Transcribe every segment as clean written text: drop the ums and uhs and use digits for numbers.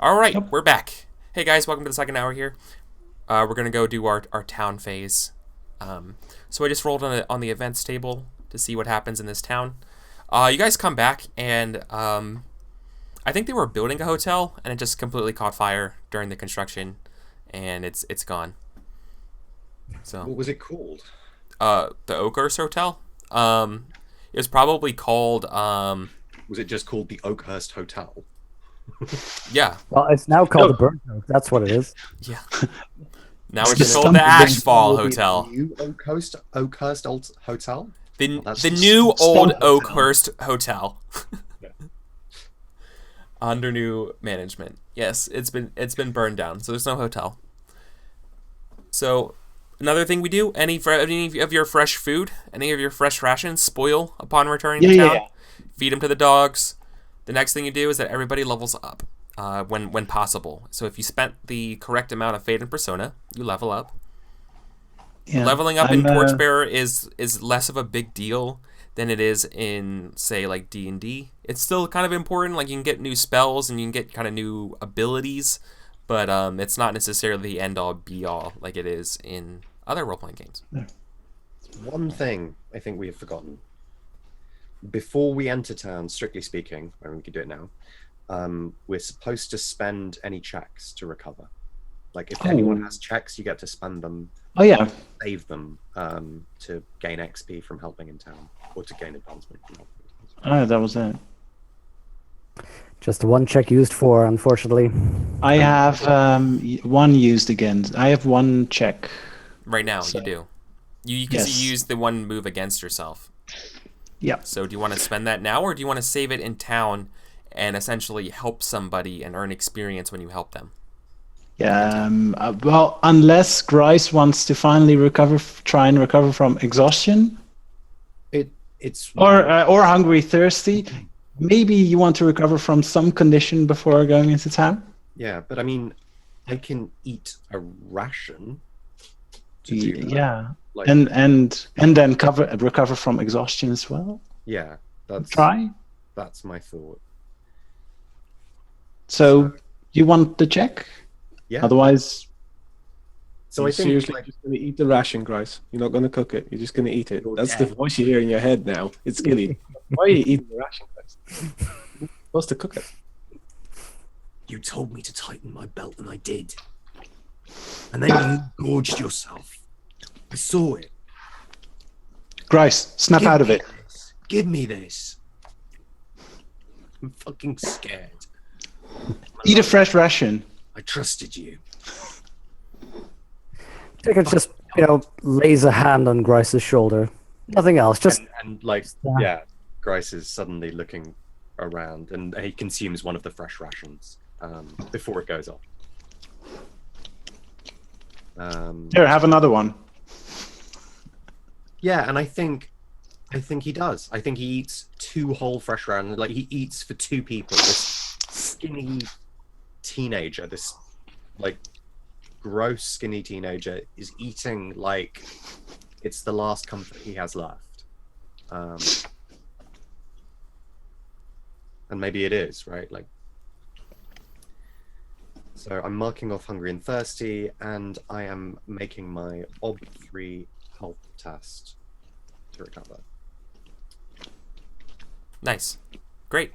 All right, Yep. we're back. Hey guys, welcome to the second hour here. We're gonna go do our town phase. So I just rolled on the events table to see what happens in this town. You guys come back and I think they were building a hotel and it just completely caught fire during the construction, and it's gone. So What was it called? the Oakhurst Hotel. It was probably called Was it just called the Oakhurst Hotel? yeah. Well, it's now called the Burnt Oak. That's what it is. Yeah. Now It's it's just the called the stumpy Ashfall Will be the Hotel. New Oakhurst Old Hotel? The, Well, that's the just new Stump old Hotel. Oakhurst Hotel. Yeah. Under new management. Yes, it's been burned down, so there's no hotel. So another thing we do: any of your fresh food, any of your fresh rations spoil upon returning to town. Yeah. Feed them to the dogs. The next thing you do is that everybody levels up when possible. So if you spent the correct amount of Fate and Persona, you level up. Yeah. Leveling up in I'm, Torchbearer is less of a big deal than it is in, say, like D&D. It's still kind of important. Like, you can get new spells and you can get kind of new abilities, but it's not necessarily the end-all, be-all like it is in other role-playing games. One thing I think we have forgotten. Before we enter town, strictly speaking, I mean, we could do it now, we're supposed to spend any checks to recover. Like, if anyone has checks, you get to spend them, Oh yeah. save them to gain XP from helping in town, or to gain advancement from helping in town. Oh, that was it. Just one check used for, unfortunately. I have one used again. I have one check. Right now, So- you do. You can Yes. use the one move against yourself. Yeah. So do you want to spend that now, or do you want to save it in town and essentially help somebody and earn experience when you help them? Yeah. Well, unless Grice wants to finally try and recover from exhaustion It's or hungry, thirsty. Maybe you want to recover from some condition before going into town. yeah, but I mean, I can eat a ration to do that. Yeah. Like, And then recover from exhaustion as well. yeah, Try. that's my thought. So you want the check? Yeah. Otherwise, So You're I think seriously like, just going to eat the ration, Grice. You're not going to cook it. You're just going to eat it. You're That's the dead. voice you hear in your head now. It's Gilly. Why are you eating the ration, Grice? You're supposed to cook it. You told me to tighten my belt, and I did. And then you gorged yourself. I saw it. Grice, snap out of it. This. Give me this. I'm fucking scared. Eat a fresh ration. I trusted you. Ticker just, lays a hand on Grice's shoulder. Nothing else. Just and like, Yeah. yeah, Grice is suddenly looking around, and he consumes one of the fresh rations before it goes off. Here, have another one. Yeah, and I think he does. I think he eats 2 whole fresh rations. Like, he eats for 2 people. This skinny teenager, this like gross skinny teenager, is eating like it's the last comfort he has left. And maybe it is, right? Like, so I'm marking off hungry and thirsty, and I am making my OB3 health test to recover. Nice. Great.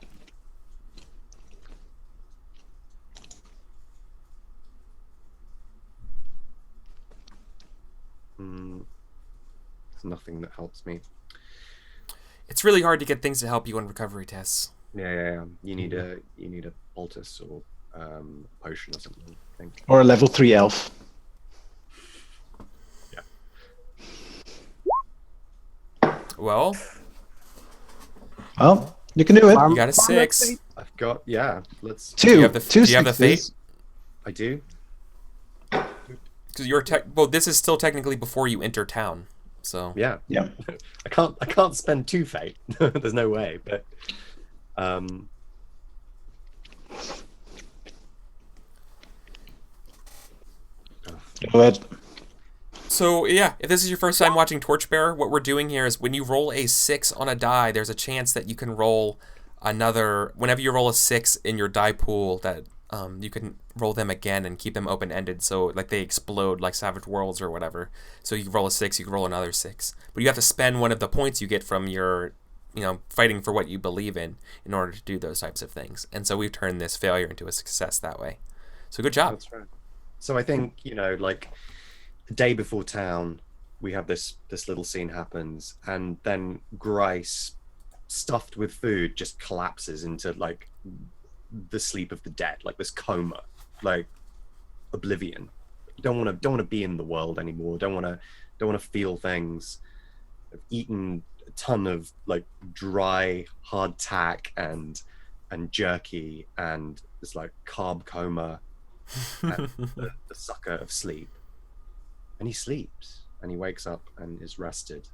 There's nothing that helps me. It's really hard to get things to help you on recovery tests. Yeah. You need a poultice or potion or something, I think. Or a level 3 elf. Well, Well, you can do it. you got a 6. I've got, yeah, let's. Two. Do you have the, Two do you have the sixes. fate? I do. Because well, this is still technically before you enter town. So Yeah. Yeah. I can't spend 2 fate. There's no way, but Go ahead. So yeah, if this is your first time watching Torchbearer, what we're doing here is when you roll a 6 on a die, there's a chance that you can roll another. Whenever you roll a 6 in your die pool, that you can roll them again and keep them open-ended, so like they explode like Savage Worlds or whatever. So you roll a 6, you can roll another 6, but you have to spend one of the points you get from your, fighting for what you believe in order to do those types of things. And so we've turned this failure into a success that way. So good job. That's right. So I think like the day before town, we have this little scene happens, and then Grice, stuffed with food, just collapses into like the sleep of the dead, like this coma, like oblivion. Don't want to be in the world anymore. Don't want to feel things. I've eaten a ton of like dry hard tack and jerky and this like carb coma and the sucker of sleep. And he sleeps and he wakes up and is rested.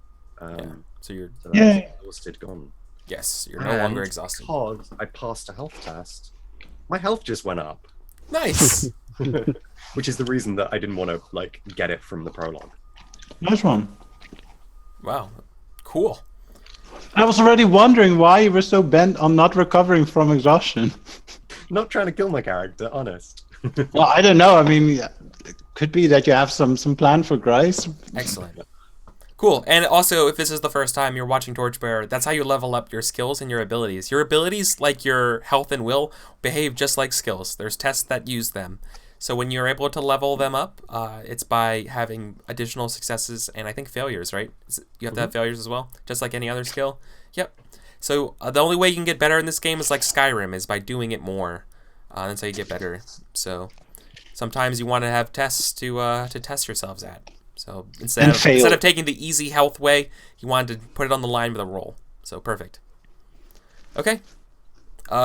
So you're exhausted, gone. Yes, you're no longer exhausted. Because I passed a health test, my health just went up. Nice. Which is the reason that I didn't want to like get it from the prologue. Nice one. Wow, cool. I was already wondering why you were so bent on not recovering from exhaustion. Not trying to kill my character, honest. Well, I don't know. I mean, it could be that you have some plan for Grice. Excellent. Cool. And also, if this is the first time you're watching Torchbearer, that's how you level up your skills and your abilities. Your abilities, like your health and will, behave just like skills. There's tests that use them. So when you're able to level them up, it's by having additional successes and I think failures, right? You have to have failures as well, just like any other skill. Yep. So the only way you can get better in this game is like Skyrim, is by doing it more. That's how you get better. So sometimes you want to have tests to test yourselves at. So instead of taking the easy health way, you wanted to put it on the line with a roll. So perfect. Okay.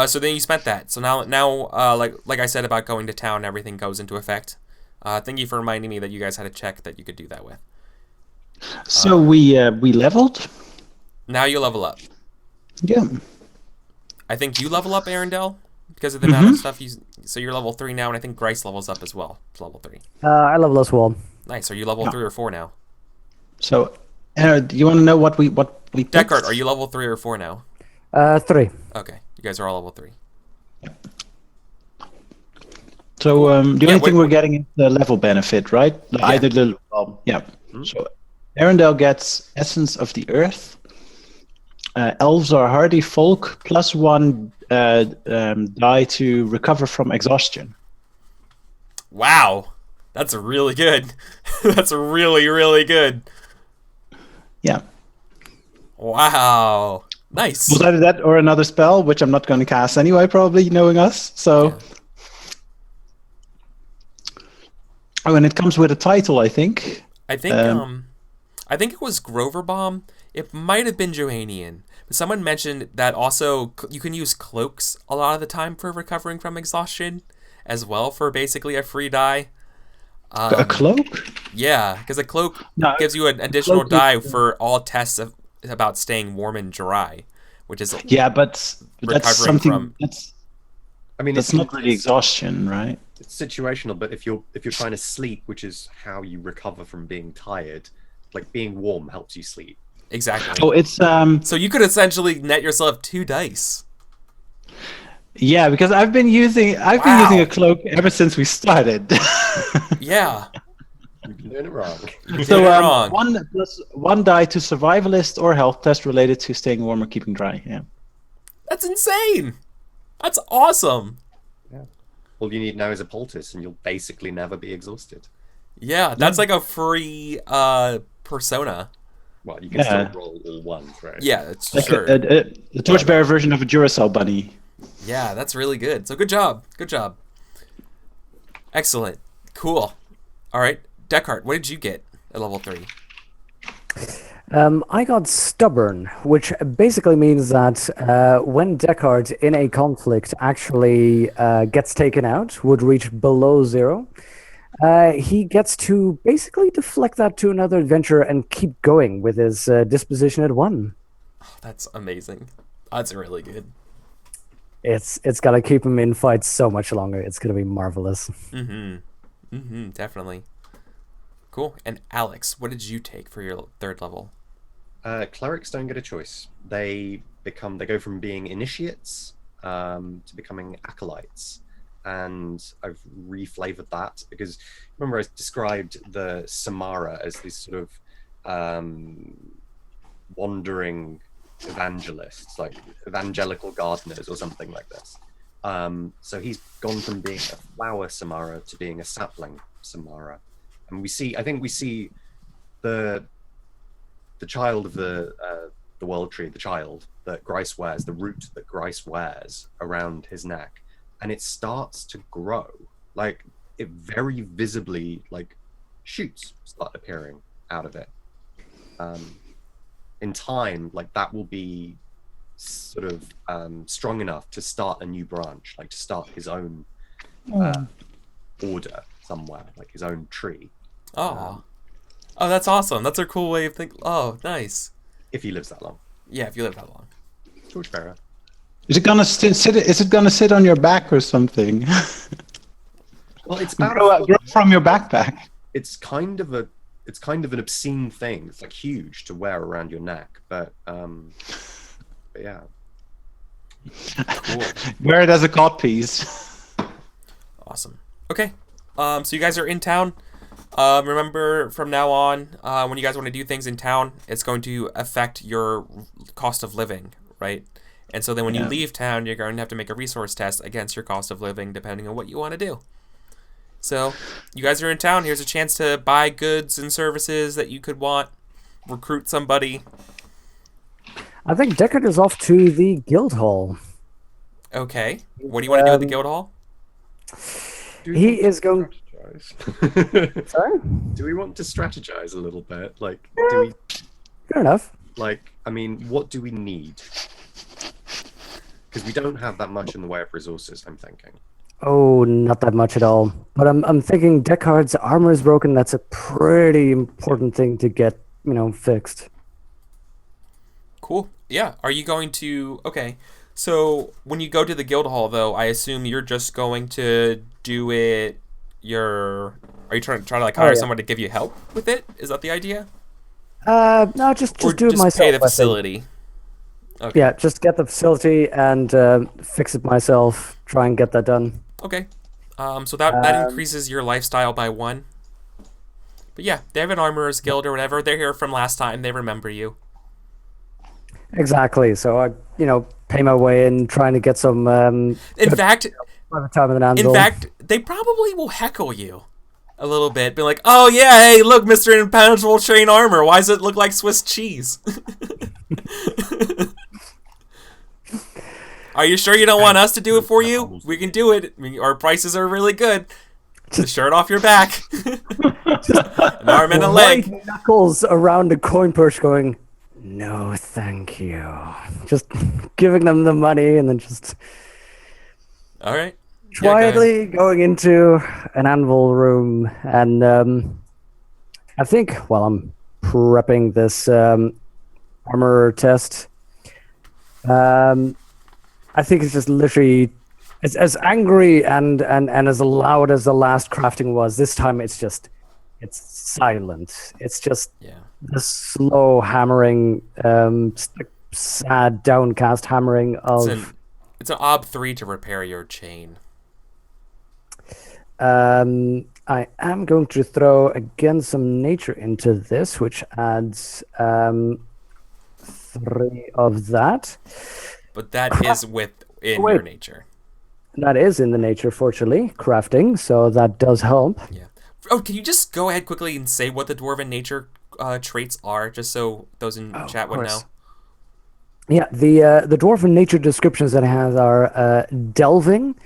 So then you spent that. So now, like I said about going to town, everything goes into effect. Thank you for reminding me that you guys had a check that you could do that with. So we leveled. Now you level up. Yeah. I think you level up, Arendelle, because of the amount of stuff you. So you're level 3 now, and I think Grice levels up as well. It's level 3. I level as well. Nice. Are you level 3 or 4 now? So, do you want to know what we picked? Deckard, are you level 3 or 4 now? 3. Okay, you guys are all level 3. So the only thing we're getting is the level benefit, right? Either the So Arendelle gets Essence of the Earth. Elves are hardy folk, +1 die to recover from exhaustion. Wow, that's really good. That's really, really good. Yeah. Wow. Nice. Was either that or another spell, which I'm not going to cast anyway, probably, knowing us. So. Yeah. Oh, and it comes with a title, I think. I think it was Grover Bomb. It might have been Johanian. But someone mentioned that also you can use cloaks a lot of the time for recovering from exhaustion as well, for basically a free die. A cloak? Yeah, because a cloak gives you an additional die for all tests about staying warm and dry, which is but that's something that's not really exhaustion, right? It's situational, but if you're trying to sleep, which is how you recover from being tired, like being warm helps you sleep. Exactly. Oh, it's So you could essentially net yourself 2 dice. Yeah, because I've been using a cloak ever since we started. Yeah. You've been doing it wrong. So 1 die to survivalist or health test related to staying warm or keeping dry. Yeah. That's insane. That's awesome. Yeah. All you need now is a poultice, and you'll basically never be exhausted. Yeah, that's like a free persona. Well, you can still roll all ones, right? Yeah, it's like sure. The Torchbearer version of a Duracell bunny. Yeah, that's really good. So good job. Good job. Excellent. Cool. All right. Deckard, what did you get at level 3? I got Stubborn, which basically means that when Deckard in a conflict actually gets taken out, would reach below 0, he gets to basically deflect that to another adventure and keep going with his disposition at 1. Oh, that's amazing. That's really good. It's gonna keep him in fights so much longer. It's gonna be marvelous. Definitely. Cool. And Alex, what did you take for your 3rd level? Clerics don't get a choice. They go from being initiates to becoming acolytes, and I've reflavored that because remember I described the Samara as these sort of wandering evangelists, like evangelical gardeners or something like this. So he's gone from being a flower Samara to being a sapling Samara, and I think we see the child of the world tree, the child that Grice wears, the root that Grice wears around his neck, and it starts to grow. Like it very visibly, like shoots start appearing out of it. In time, like that will be sort of strong enough to start a new branch, like to start his own order somewhere, like his own tree. Oh, that's awesome. That's a cool way of thinking. Oh, nice. If he lives that long. Yeah, if you live that long. Torchbearer. Is it gonna sit? Is it gonna sit on your back or something? Well, it's about grow from your backpack. It's kind of an obscene thing. It's like huge to wear around your neck, but yeah. Cool. Wear it as a codpiece. Awesome. Okay. So you guys are in town. Remember, from now on, when you guys want to do things in town, it's going to affect your cost of living, right? And so then when you leave town, you're going to have to make a resource test against your cost of living, depending on what you want to do. So you guys are in town. Here's a chance to buy goods and services that you could want, recruit somebody. I think Deckard is off to the guild hall. Okay. What do you want to do at the guild hall? He is going. Sorry? Do we want to strategize a little bit? Like, do we? Fair enough. Like, I mean, what do we need? Because we don't have that much in the way of resources, I'm thinking. Oh, not that much at all. But I'm thinking Deckard's armor is broken. That's a pretty important thing to get, fixed. Cool. Yeah. Are you going to... Okay. So when you go to the guild hall, though, I assume you're just going to do it... Are you trying to like hire someone to give you help with it? Is that the idea? No, just do it myself. Pay the facility. Okay. Yeah, just get the facility and fix it myself. Try and get that done. Okay. So that increases your lifestyle by 1. But yeah, they have an armorer's guild or whatever. They're here from last time. They remember you. Exactly. So I, pay my way in, trying to get some. In fact, time with an anvil. In fact, they probably will heckle you a little bit, be like, "Oh yeah, hey, look, Mr. Impenetrable Chain Armor. Why does it look like Swiss cheese?" Are you sure you don't want us to do it for you? We can do it. Our prices are really good. The shirt off your back, an arm and a leg. White knuckles around a coin purse, going, "No, thank you." Just giving them the money, and then just. All right. Quietly going into an anvil room, and I think while I'm prepping this armor test, I think it's just literally it's as angry and as loud as the last crafting was. This time it's silent. It's just the slow hammering, sad, downcast hammering of. It's an ob 3 to repair your chain. I am going to throw again some nature into this, which adds 3 of that. But that is within your nature. That is in the nature, fortunately, crafting, so that does help. Yeah. Oh, can you just go ahead quickly and say what the dwarven nature traits are, just so those in chat would know? Yeah, the dwarven nature descriptions that I have are delving.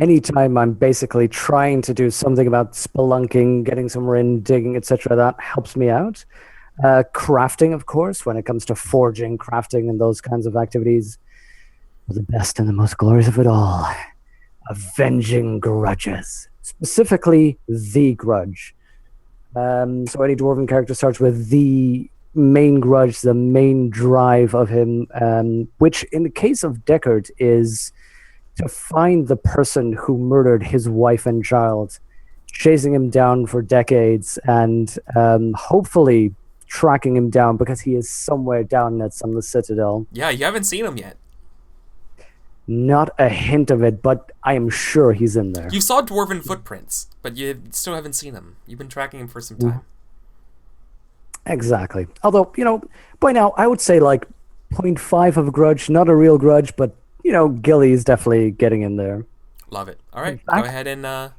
Anytime I'm basically trying to do something about spelunking, getting somewhere in, digging, etc., that helps me out. Crafting, of course, when it comes to forging, crafting, and those kinds of activities. The best and the most glorious of it all. Avenging grudges. Specifically, the grudge. So any dwarven character starts with the main grudge, the main drive of him, which in the case of Deckard is to find the person who murdered his wife and child, chasing him down for decades, and hopefully tracking him down because he is somewhere down at Sunless Citadel. Yeah, you haven't seen him yet. Not a hint of it, but I am sure he's in there. You saw dwarven footprints, but you still haven't seen him. You've been tracking him for some time. Exactly. Although, by now, I would say like 0.5 of a grudge. Not a real grudge, but, Gilly's definitely getting in there. Love it. All right, go ahead and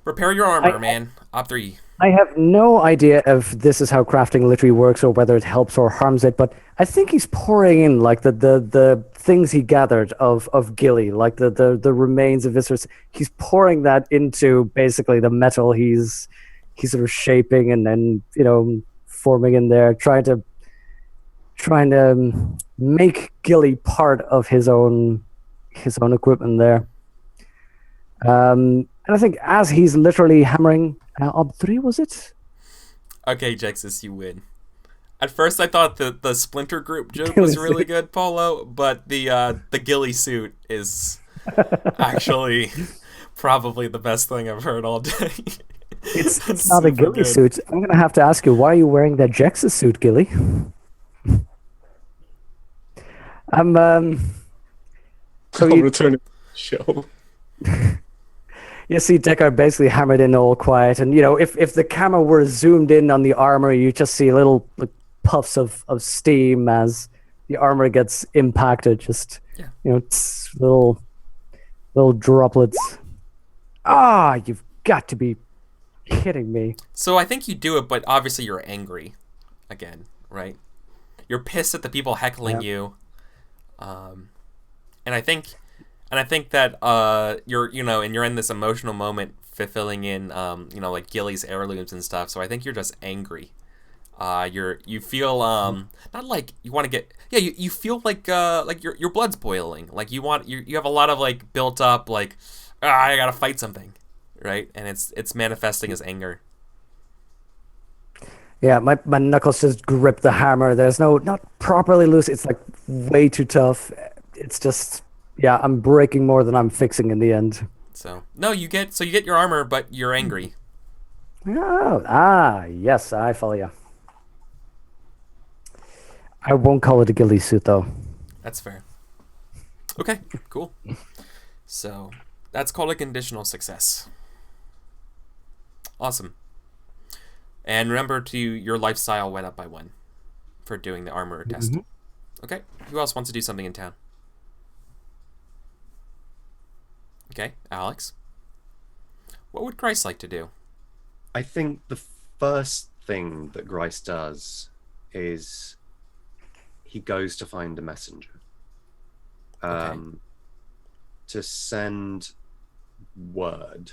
repair your armor, man. Op 3. I have no idea if this is how crafting literally works or whether it helps or harms it, but I think he's pouring in like the things he gathered of Gilly, like the remains of Viscerus. He's pouring that into basically the metal he's sort of shaping and then forming in there, trying to make Gilly part of his own equipment there. And I think as he's literally hammering Ob 3, was it? Okay, Jexus, you win. At first, I thought the Splinter Group joke was really good, Paulo, but the Gilly suit is actually probably the best thing I've heard all day. It's not a Gilly suit. I'm going to have to ask you, why are you wearing that Jexus suit, Gilly? So you returning to the show. You see Deckard basically hammered in all quiet, and if the camera were zoomed in on the armor, you just see little puffs of steam as the armor gets impacted. Just little droplets. You've got to be kidding me. So I think you do it, but obviously you're angry again, right? You're pissed at the people heckling you, and I think that you're and you're in this emotional moment fulfilling in like Gilly's heirlooms and stuff. So I think you're just angry. You feel not like you want to get you feel like your blood's boiling. Like you have a lot of like built up like I gotta fight something, right? And it's manifesting as anger. Yeah, my knuckles just grip the hammer. There's not properly loose. It's like way too tough. It's just. Yeah, I'm breaking more than I'm fixing in the end. So you get your armor, but you're angry. Yes, I follow you. I won't call it a ghillie suit, though. That's fair. Okay, cool. So that's called a conditional success. Awesome. And remember your lifestyle went up by 1 for doing the armor test. Okay, who else wants to do something in town? Okay, Alex. What would Grice like to do? I think the first thing that Grice does is he goes to find a messenger. To send word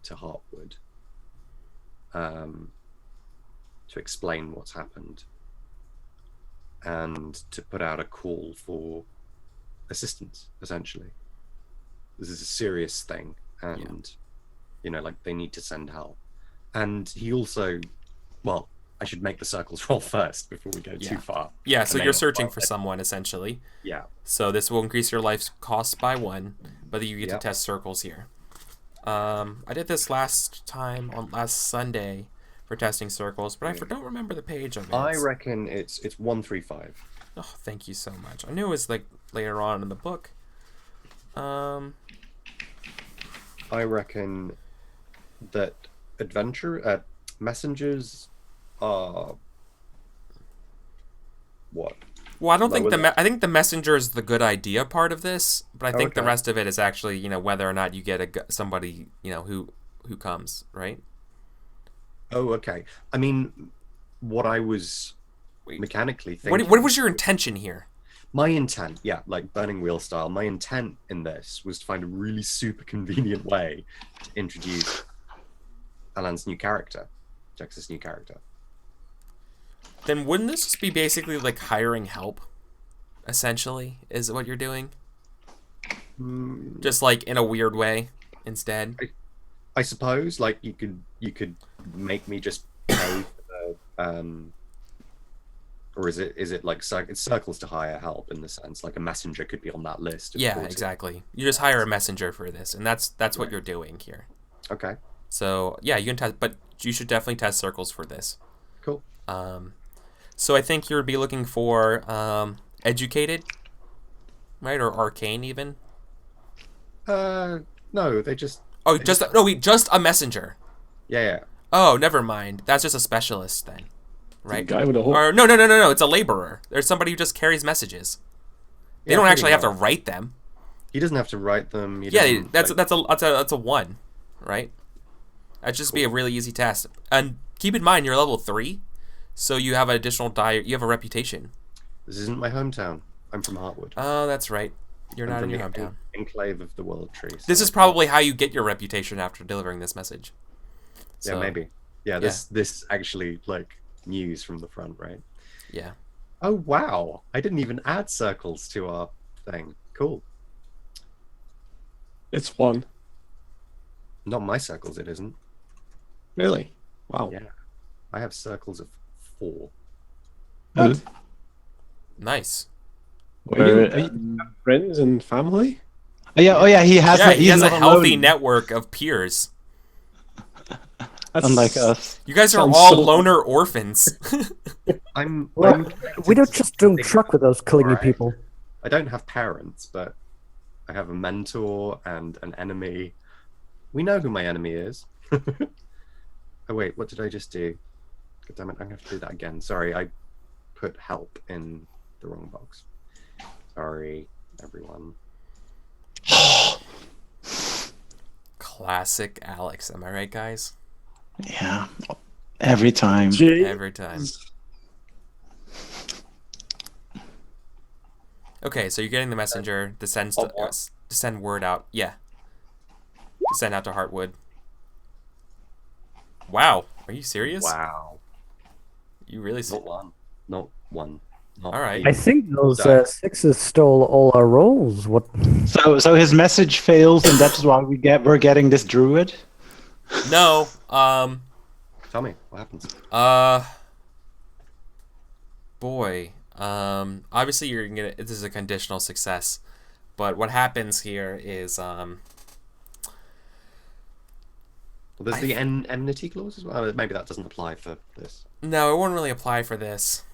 to Heartwood. To explain what's happened. And to put out a call for assistance, essentially. This is a serious thing, and they need to send help. And he also, I should make the circles roll first before we go too far. Yeah, so you're searching for someone essentially. Yeah. So this will increase your life's cost by 1, but you get to test circles here. I did this last Sunday for testing circles, but I don't remember the page of it. I reckon it's 135. Oh, thank you so much. I knew it was like later on in the book. I reckon that messengers are what? Well, I don't think I think the messenger is the good idea part of this, but I think the rest of it is actually whether or not you get somebody who comes, right? Oh, okay. I mean, what I was mechanically thinking. What was your intention here? My intent, like Burning Wheel style, my intent in this was to find a really super convenient way to introduce Alan's new character, Jex's new character. Then wouldn't this just be basically like hiring help, essentially, is what you're doing? Just like in a weird way instead? I suppose, like you could make me just pay for the, or is it like it's circles to hire help in the sense like a messenger could be on that list? Yeah, exactly. You just hire a messenger for this, and that's what you're doing here. Okay. So yeah, you can test, but you should definitely test circles for this. Cool. So I think you'd be looking for educated. right? Or arcane even. No, they just. Oh, just a messenger. Yeah. Oh, never mind. That's just a specialist then, right? Guy with a whole. Or no. It's a laborer. There's somebody who just carries messages. They don't actually have to write them. He doesn't have to write them. Yeah, that's a 1, right? That'd just be a really easy task. And keep in mind, you're level 3, so you have an additional you have a reputation. This isn't my hometown. I'm from Heartwood. Oh, that's right. You're not in your the hometown. Enclave of the World Tree. So This is probably how you get your reputation after delivering this message. So, yeah, maybe. Yeah, this actually like news from the front, right? Yeah. Oh wow! I didn't even add circles to our thing. Cool. It's 1. Not my circles. It isn't. Really? Wow. Yeah, I have circles of 4. What? Nice. Are you friends and family? Oh yeah. He has. Yeah, he has a not healthy alone, network of peers. unlike us. You guys are Sounds all so- loner orphans. Well, we don't just truck with those clingy Right. people. I don't have parents, but I have a mentor and an enemy. We know who my enemy is. Oh wait, what did I just do? God damn it, I'm gonna have to do that again. Sorry, I put help in the wrong box. Sorry, everyone. Classic Alex, am I right, guys? Yeah, every time. Every time. Okay, so you're getting the messenger to send word out. Yeah. To send out to Heartwood. Wow, are you serious? Wow. You really? Not one. Not one. Not All right. I think those Sorry. 6s stole all our rolls. What? So his message fails, and that's why we're getting this druid. No. Tell me what happens. Boy. Obviously you're gonna. This is a conditional success, but what happens here is Well, there's the enmity clause as well. Maybe that doesn't apply for this. No, it won't really apply for this.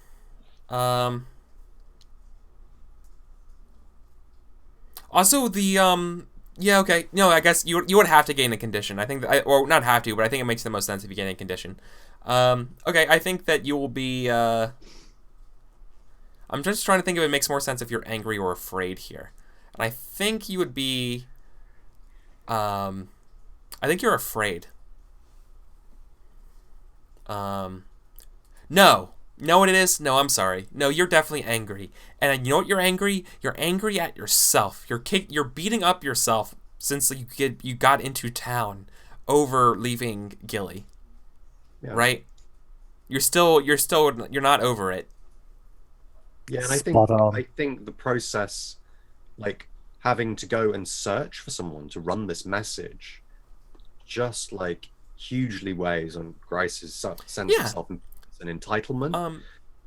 Also the yeah, okay. No, I guess you would have to gain a condition. I think or not have to, but I think it makes the most sense if you gain a condition. Okay, I think that you will be I'm just trying to think if it makes more sense if you're angry or afraid here. And I think you would be I think you're afraid. No. Know what it is? No, I'm sorry. No, you're definitely angry. And you know what you're angry? You're angry at yourself. You're beating up yourself since you got into town over leaving Gilly. Yeah. Right? You're not over it. Yeah, and Spot on. I think the process, like having to go and search for someone to run this message, just like hugely weighs on Grice's sense Yeah. of self and entitlement.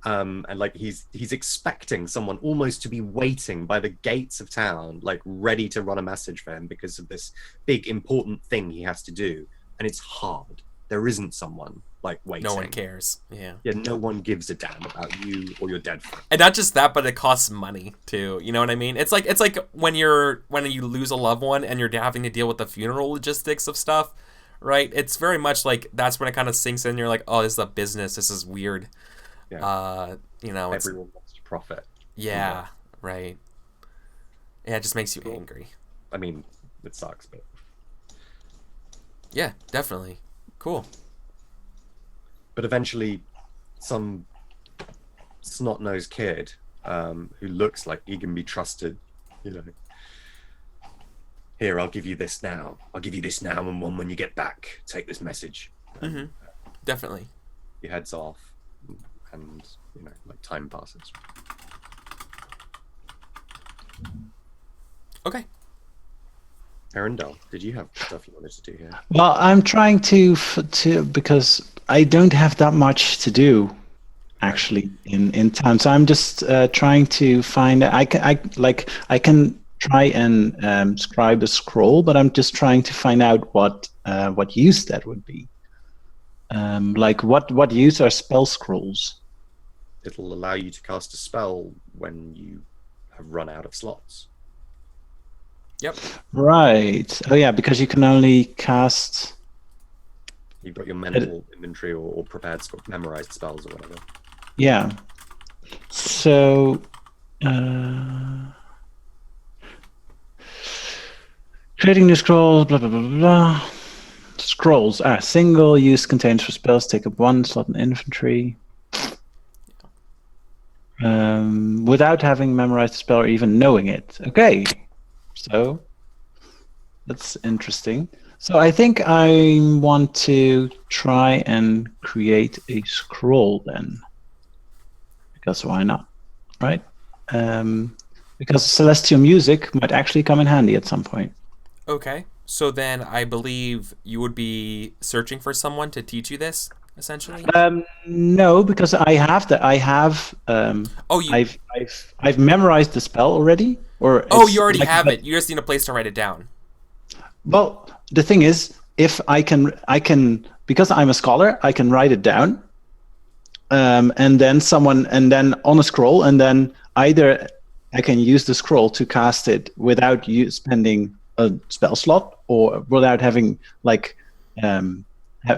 And like he's expecting someone almost to be waiting by the gates of town, like ready to run a message for him because of this big important thing he has to do, and it's hard. There isn't someone like waiting. No one cares. Yeah. Yeah, no one gives a damn about you or your dead friend. And not just that, but it costs money too. You know what I mean? It's like when you lose a loved one and you're having to deal with the funeral logistics of stuff, right? It's very much like that's when it kind of sinks in. You're like, oh, this is a business. This is weird. Yeah. You know, it's, Everyone wants to profit. yeah, right. Yeah, it just makes you angry. I mean, it sucks, but Yeah, definitely. Cool. but eventually, some snot-nosed kid who looks like he can be trusted, you know. Here, I'll give you this now. I'll give you this now, and one when you get back. Take this message. Mm-hmm. Definitely. He heads off, and you know, like time passes. Okay. Arundel, did you have stuff you wanted to do here? Well, I'm trying to because I don't have that much to do, actually, in town. So I'm just trying to find. I can try and scribe a scroll, but I'm just trying to find out what use that would be. Like what use are spell scrolls? It'll allow you to cast a spell when you have run out of slots. Yep. Right. Oh yeah, because you can only cast. You've got your mental inventory or prepared memorized spells or whatever. Yeah. So. Creating new scrolls. Blah blah blah blah. Blah. Scrolls are single-use containers for spells. Take up 1 slot in inventory. Without having memorized the spell or even knowing it. Okay, so that's interesting. So I think I want to try and create a scroll then, because why not, right? Because celestial music might actually come in handy at some point. Okay. So then I believe you would be searching for someone to teach you this, essentially? No, because I have that. I have. I've memorized the spell already. Or you already have it. You just need a place to write it down. Well, the thing is, if I can, because I'm a scholar, I can write it down, and then on a scroll, and then either I can use the scroll to cast it without you spending a spell slot, or without having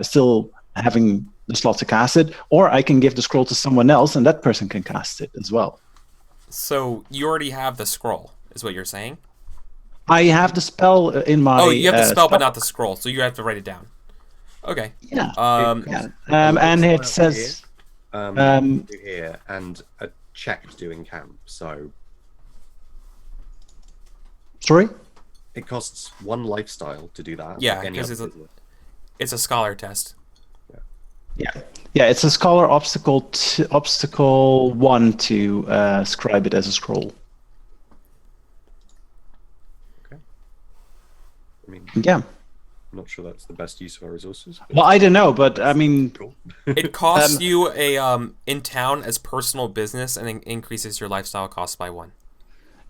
still having the slot to cast it, or I can give the scroll to someone else, and that person can cast it as well. So you already have the scroll, is what you're saying? I have the spell in my. Oh, you have the spell, but not the scroll, so you have to write it down. Okay. Yeah. Yeah. And it says. Here and a check to do in camp. So. Sorry. It costs 1 lifestyle to do that. Yeah, because it's a scholar test. Yeah, it's a scholar obstacle 1 to scribe it as a scroll. Okay. I mean, yeah. I'm not sure that's the best use of our resources. Well, I don't know, but I mean, cool. It costs you a in town as personal business and increases your lifestyle cost by 1.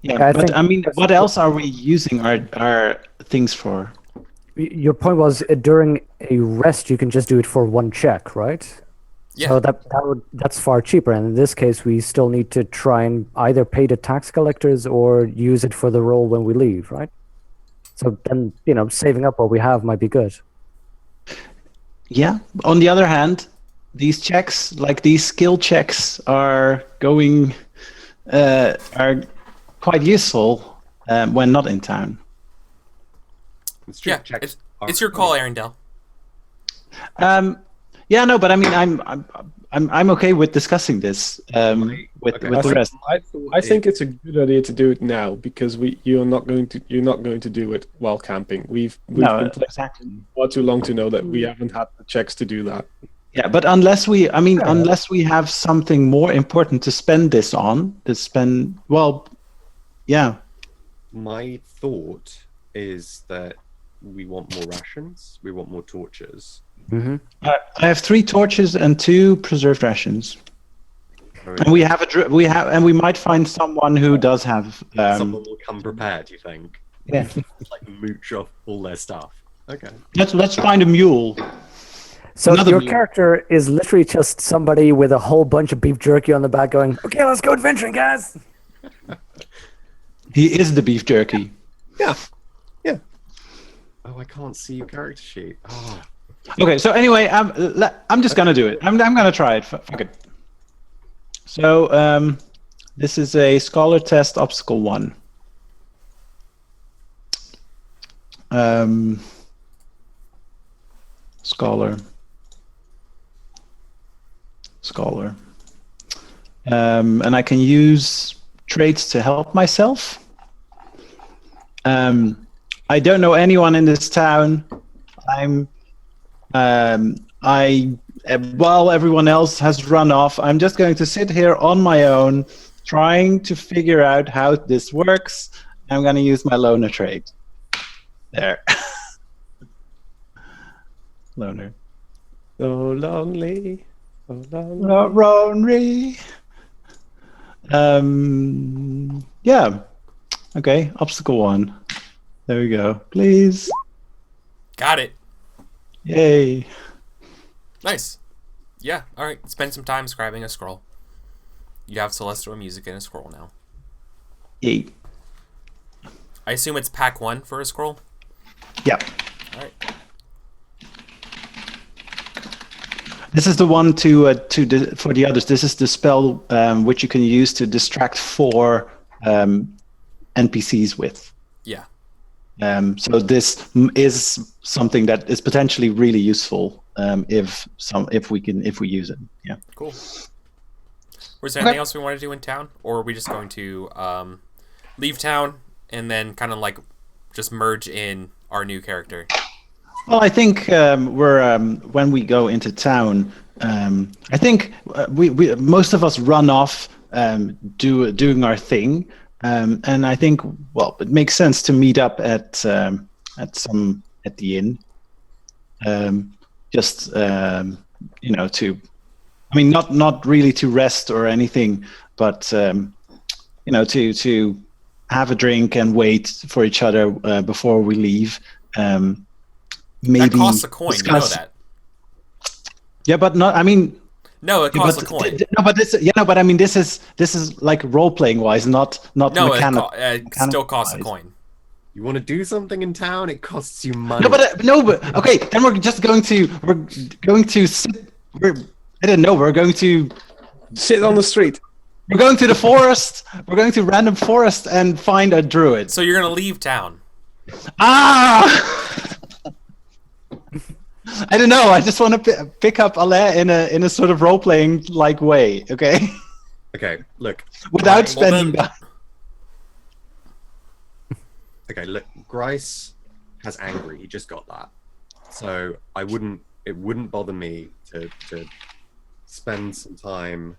Yeah, but I mean, what else are we using our things for? Your point was during a rest you can just do it for 1 check, right? Yeah. So that's far cheaper. And in this case, we still need to try and either pay the tax collectors or use it for the roll when we leave, right? So then, saving up what we have might be good. Yeah. On the other hand, these checks, like these skill checks, are quite useful when not in town. Yeah, it's your call, Arendelle. Yeah, no, but I mean, I'm okay with discussing this with the rest. I think it's a good idea to do it now because you're not going to do it while camping. We've been playing exactly far too long to know that we haven't had the checks to do that. Yeah, but unless we have something more important to spend this on, yeah. My thought is that we want more rations. We want more torches. Mm-hmm. I have 3 torches and 2 preserved rations. And we might find someone who does have. Someone will come prepared. You think? Yeah. Like mooch off all their stuff. Okay. Let's find a mule. So your character is literally just somebody with a whole bunch of beef jerky on the back, going, "Okay, let's go adventuring, guys." He is the beef jerky. Yeah. Oh, I can't see your character sheet. Oh. Okay, so anyway, I'm just gonna do it. I'm gonna try it. Fuck it. So this is a scholar test obstacle 1. Scholar. And I can use traits to help myself. I don't know anyone in this town. While everyone else has run off, I'm just going to sit here on my own, trying to figure out how this works. I'm going to use my loner trait. There. Loner. So lonely. Not lonely. Yeah. Okay, obstacle 1. There we go. Please. Got it. Yay. Nice. Yeah, alright. Spend some time scribing a scroll. You have celestial music in a scroll now. Yay. I assume it's pack 1 for a scroll? Yeah. All right. This is the one for the others. This is the spell which you can use to distract 4 NPCs with. Yeah. So this is something that is potentially really useful if we use it. Yeah. Cool. Was there anything else we want to do in town, or are we just going to leave town and then kind of like just merge in our new character? Well, I think we're when we go into town. I think we most of us run off doing our thing, and I think it makes sense to meet up at the inn. Not really to rest or anything, but to have a drink and wait for each other before we leave. Maybe that costs a coin. You know that. Yeah, but not. I mean. No, it costs a coin. This is like role playing wise, not mechanical. It still costs a coin. You want to do something in town? It costs you money. Okay. Then we're going to sit. I don't know. We're going to sit on the street. We're going to the forest. We're going to random forest and find a druid. So you're gonna leave town. I don't know. I just want to pick up Alain in a sort of role playing like way. Okay. Okay. Look. Without spending. Okay. Look. Grice has angry. He just got that. So it wouldn't bother me to spend some time,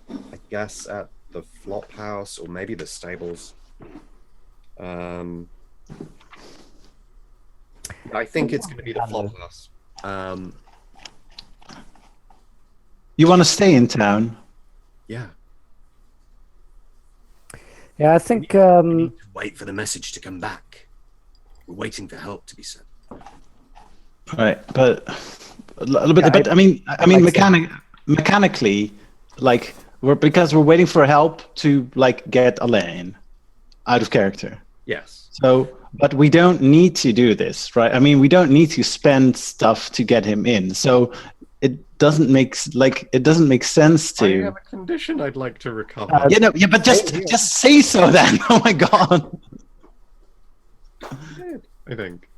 I guess, at the flop house or maybe the stables. I think it's going to be the flop house. You want to stay in town? Yeah. Yeah, I think. We need to wait for the message to come back. We're waiting for help to be sent. Right, but a little bit. But I mean, mechanically, like we're waiting for help to like get Alain out of character. Yes. So, but we don't need to do this, right? I mean, we don't need to spend stuff to get him in. So it doesn't make sense to. I have a condition I'd like to recover. But just say so then. Oh my god. I think.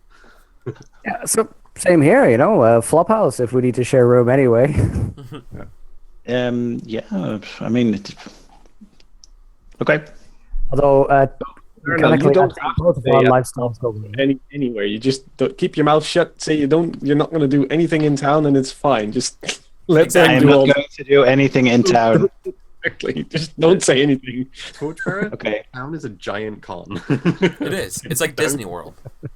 Yeah, so same here, flop house if we need to share a room anyway. Yeah, I mean, okay. Although, You mechanically, don't I think both of our lifestyles go anywhere. You just don't keep your mouth shut. Say you're not going to do anything in town, and it's fine. Just let them I'm do all. not going to do anything in town. Exactly. Just don't say anything. Torchbearer? Okay. Town is a giant con. It is. It's like Disney World.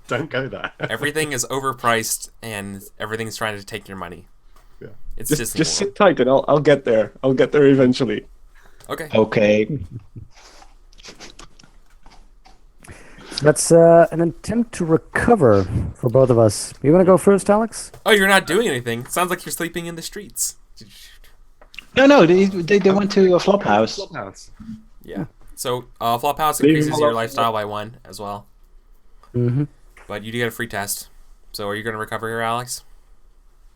Don't go there. Everything is overpriced, and everything's trying to take your money. Yeah. It's Just Disney World. sit tight, and I'll get there. I'll get there eventually. Okay. Okay. That's an attempt to recover for both of us. You want to go first, Alex? Oh, you're not doing anything. Sounds like you're sleeping in the streets. No, they went to a flop house. Flop house. Yeah. So, Flophouse increases your lifestyle by 1 as well. Mm-hmm. But you do get a free test. So, are you going to recover here, Alex?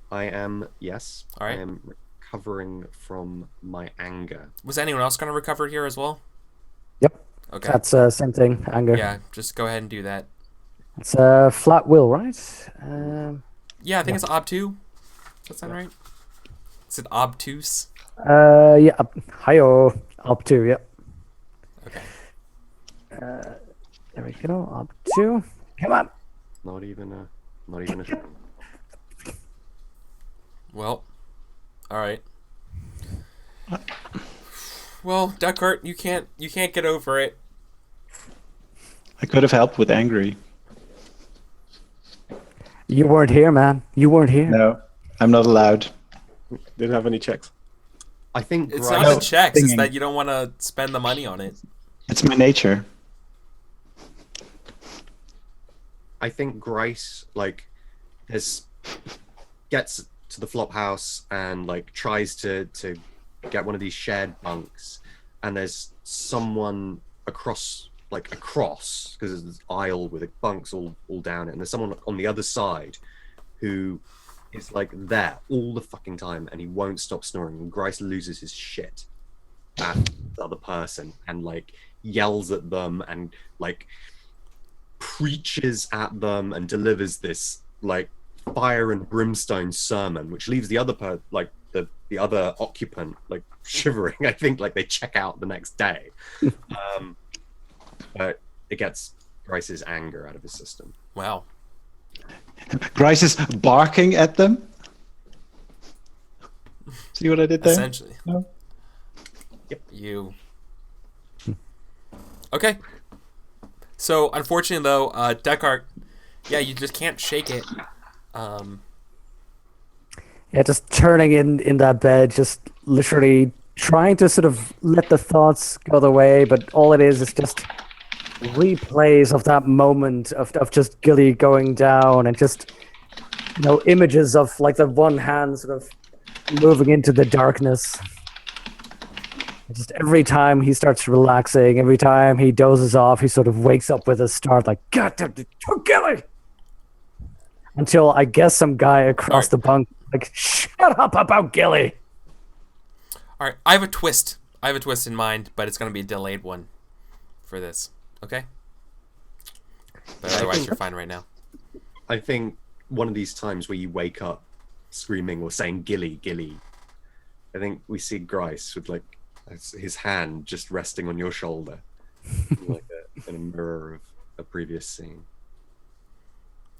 I am, yes. All right. I am recovering from my anger. Was anyone else going to recover here as well? Yep. Okay. That's same thing, anger. Yeah, just go ahead and do that. It's flat will, right? Yeah, I think it's obtuse. Does that sound right? Is it obtuse? Yeah. Hi-oh. Up to, yep. Okay. There we go. Up to. Come on. Not even a thing. Well, all right. Well, Duckhart, you can't get over it. I could have helped with angry. You weren't here, man. You weren't here. No, I'm not allowed. Didn't have any checks. I think It's Grice, not the checks. It's Singing. that you don't want to spend the money on it. It's my nature. I think Grice gets to the flop house and like tries to get one of these shared bunks, and there's someone across like across, because there's this aisle with bunks all down it, and there's someone on the other side who is like there all the fucking time, and he won't stop snoring, and Grice loses his shit at the other person and like yells at them and like preaches at them and delivers this like fire and brimstone sermon, which leaves the other the other occupant like shivering. I think like they check out the next day. But it gets Grice's anger out of his system. Wow. Grice is barking at them. See what I did there? Essentially. No? Yep. You. Okay. So unfortunately though, Deckard, yeah, you just can't shake it. Yeah, just turning in that bed, just literally trying to sort of let the thoughts go their way, but all it is just replays of that moment of just Gilly going down, and just, you know, images of like the one hand sort of moving into the darkness. Just every time he starts relaxing, every time he dozes off, he sort of wakes up with a start like, God damn it, Gilly! Until I guess some guy across the bunk like, shut up about Gilly! Alright, I have a twist. I have a twist in mind, but it's going to be a delayed one for this. Okay? But otherwise, you're fine right now. I think one of these times where you wake up screaming or saying Gilly, Gilly, I think we see Grice with like his hand just resting on your shoulder, like in a mirror of a previous scene.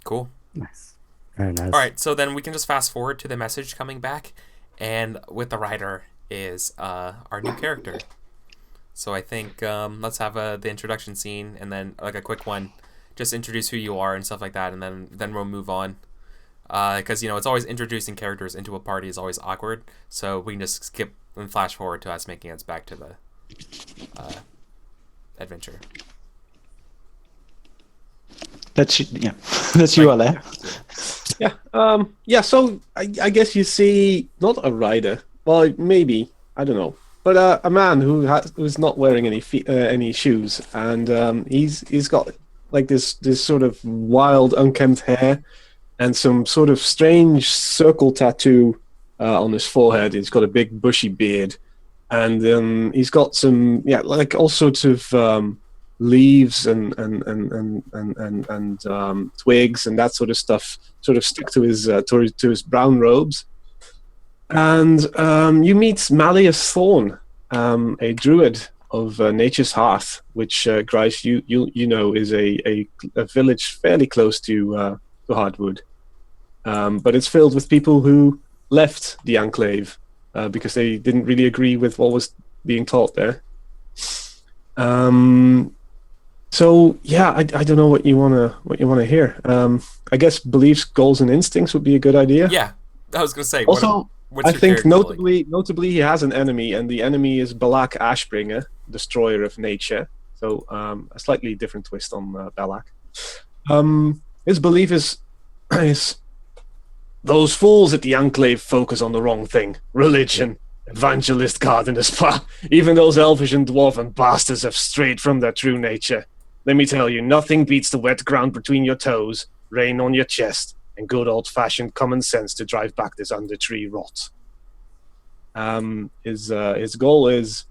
Cool. Nice. Very nice. All right, so then we can just fast forward to the message coming back, and with the writer is our new character. So I think let's have the introduction scene, and then like a quick one, just introduce who you are and stuff like that, and then we'll move on. Because you know it's always introducing characters into a party is always awkward, so we can just skip and flash forward to us making us back to the adventure. That's you, Ale. Yeah. So I guess you see not a rider. Well, maybe, I don't know, but a man who's not wearing any shoes, and he's got like this sort of wild unkempt hair and some sort of strange circle tattoo on his forehead. He's got a big bushy beard, and he's got some like all sorts of leaves and twigs and that sort of stuff sort of stick to his brown robes. And you meet Malleus Thorn, a druid of Nature's Hearth, which Grice, you know, is a village fairly close to Hardwood, but it's filled with people who left the Enclave because they didn't really agree with what was being taught there. So yeah, I don't know what you wanna hear. I guess beliefs, goals, and instincts would be a good idea. Yeah, I was gonna say. Also, what's I your think character like? notably, he has an enemy, and the enemy is Balak Ashbringer, destroyer of nature. So a slightly different twist on Balak. His belief is those fools at the Enclave focus on the wrong thing: religion. Evangelist gardeners, even those elvish and dwarven bastards have strayed from their true nature. Let me tell you, nothing beats the wet ground between your toes, rain on your chest, and good old-fashioned common sense to drive back this under-tree rot. His goal is,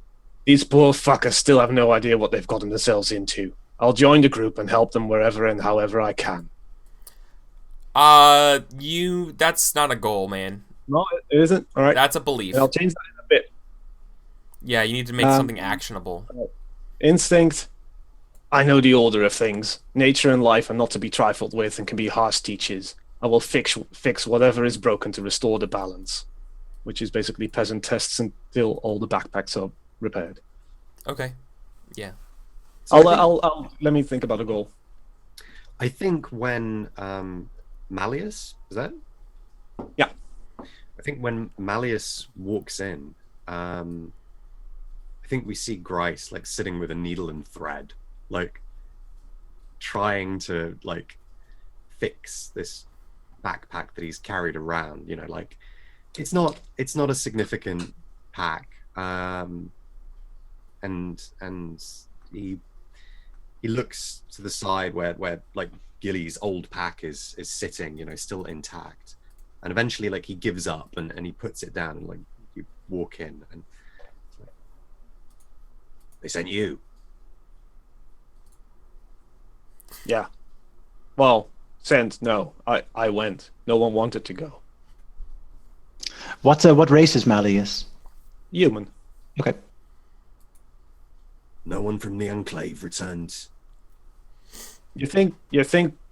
these poor fuckers still have no idea what they've gotten themselves into. I'll join the group and help them wherever and however I can. That's not a goal, man. No, it isn't. All right. That's a belief. I'll change that in a bit. Yeah, you need to make something actionable. Instinct. I know the order of things. Nature and life are not to be trifled with and can be harsh teachers. I will fix whatever is broken to restore the balance, which is basically peasant tests until all the backpacks are repaired. Okay. Yeah. So I'll let me think about a goal. I think when Malleus, is that? Yeah. I think when Malleus walks in, I think we see Grice like sitting with a needle and thread, like trying to like fix this backpack that he's carried around. You know, like it's not a significant pack, and he he looks to the side where like Gilly's old pack is sitting, still intact, and eventually like he gives up and he puts it down, and like you walk in and like, they sent you. Yeah. Well, sent. No, I went. No one wanted to go. What race is Malleus? Human. Okay. No one from the Enclave returns. You think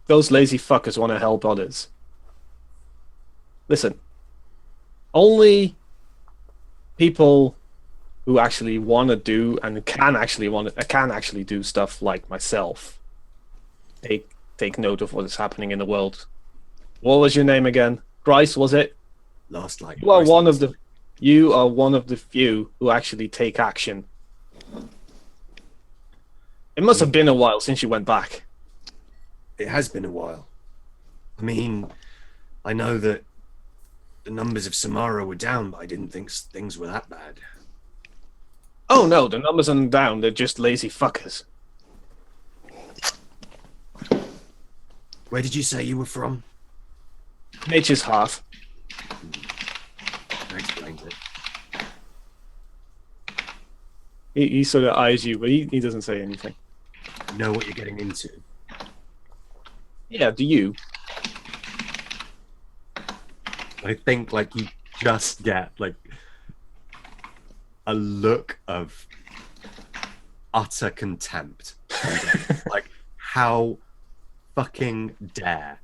those lazy fuckers want to help others? Listen. Only people who actually want to do and can actually do stuff like myself take note of what is happening in the world. What was your name again? Grice, was it? Last light. You are one of the few who actually take action. It must have been a while since you went back. It has been a while. I mean, I know that the numbers of Samara were down, but I didn't think things were that bad. Oh no, the numbers aren't down, they're just lazy fuckers. Where did you say you were from? Nature's Heart. That explains it. He sort of eyes you, but he doesn't say anything. You know what you're getting into. Yeah, do you? I think like you just get like a look of utter contempt. Like, how fucking dare.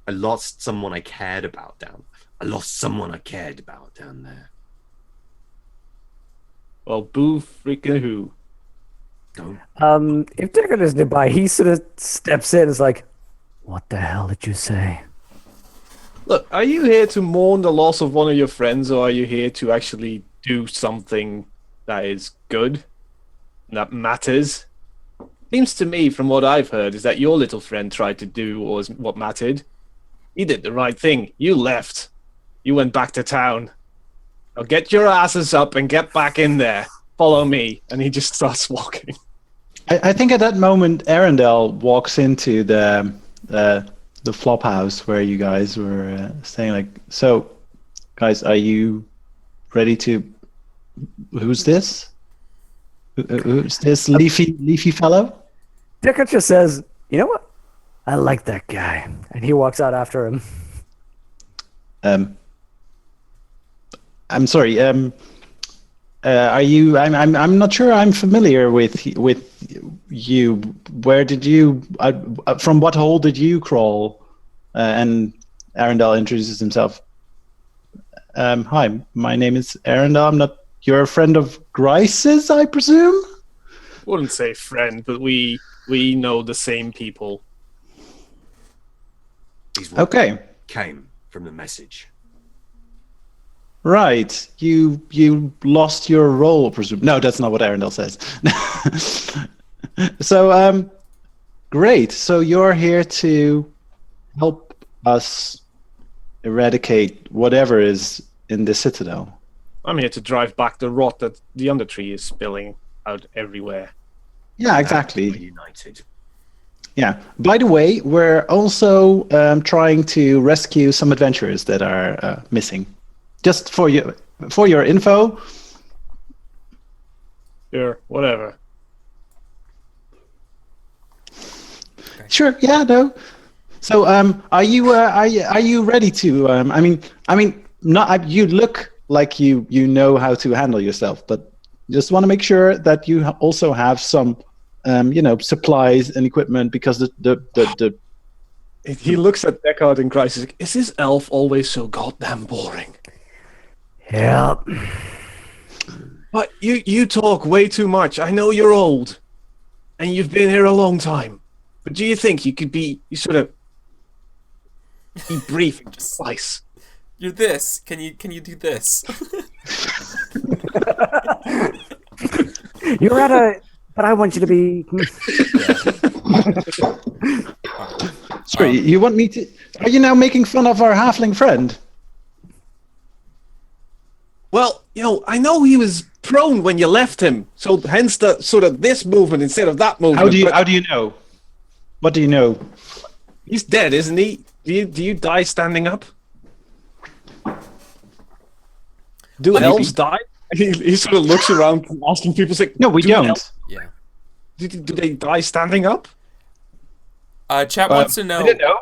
I lost someone I cared about down. I lost someone I cared about down there. Well, boo freaking who? Don't. If Deckard is nearby, he sort of steps in and is like, "What the hell did you say?" Look, are you here to mourn the loss of one of your friends, or are you here to actually do something that is good, that matters? Seems to me, from what I've heard, is that your little friend tried to do what mattered. He did the right thing. You left. You went back to town. Now get your asses up and get back in there. Follow me. And he just starts walking. I think at that moment, Arundel walks into the flop house where you guys were staying. Like, so, guys, are you ready to? Who's this? Who's this leafy fellow? Deckard just says, "You know what? I like that guy," and he walks out after him. I'm sorry. Are you? I'm not sure. I'm familiar with you. Where did you? From what hole did you crawl? And Arundel introduces himself. Hi, my name is Arundel. I'm not. You're a friend of Grice's, I presume. Wouldn't say friend, but we know the same people. These words Okay. came from the message. Right. You lost your role, presume. No, that's not what Arundel says. So, great. So you're here to help us eradicate whatever is in the Citadel. I'm here to drive back the rot that the Undertree is spilling out everywhere. Yeah, exactly. We're united. Yeah. By the way, we're also trying to rescue some adventurers that are missing. Just for your info. Sure, whatever. Sure. Yeah. No. So, are you ready to? I mean, not. You look like you know how to handle yourself, but just want to make sure that you also have some, supplies and equipment, because the. He looks at Deckard and cries, "Is this elf always so goddamn boring?" Yeah. But you talk way too much. I know you're old, and you've been here a long time. But do you think you could be brief and concise? You're this. Can you do this? You're at a... But I want you to be... Sorry, you want me to? Are you now making fun of our halfling friend? Well, I know he was prone when you left him. So hence the sort of this movement instead of that movement. How do you know? What do you know? He's dead, isn't he? Do you die standing up? Do elves die? He sort of looks around asking people, like, No, we don't. Yeah. Do they die standing up? Chat wants to know. I don't know.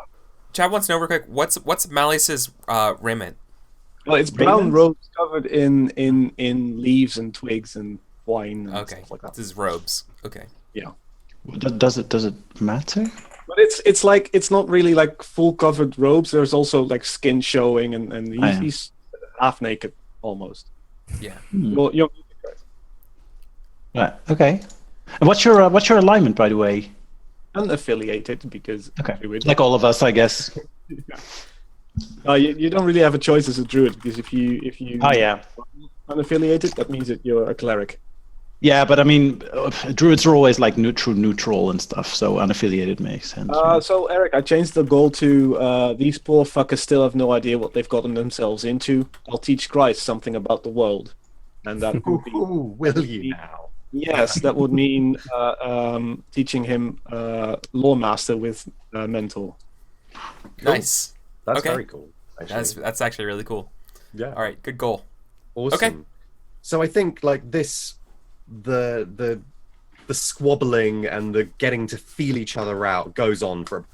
Chat wants to know real quick. What's Malice's raiment? Well, it's brown robes covered in leaves and twigs and wine and Okay, stuff like that. this is robes. Okay. Yeah. Does it matter? But it's like it's not really like full covered robes. There's also like skin showing, and he's half naked almost. Yeah. Well, you're Right. Okay. And what's your alignment, by the way? unaffiliated because Like all of us, I guess. you don't really have a choice as a druid because if you Oh yeah. unaffiliated, that means that you're a cleric. Yeah, but I mean, druids are always like neutral and stuff, so unaffiliated makes sense. Right? So Eric, I changed the goal to these poor fuckers still have no idea what they've gotten themselves into. I'll teach Christ something about the world, and that would be, Will you now? yes, that would mean teaching him Lawmaster with Mentor. Nice. That's Okay. very cool. Actually. That's actually really cool. Yeah. All right. Good goal. Awesome. Okay. So I think like this, the squabbling and the getting to feel each other out goes on for.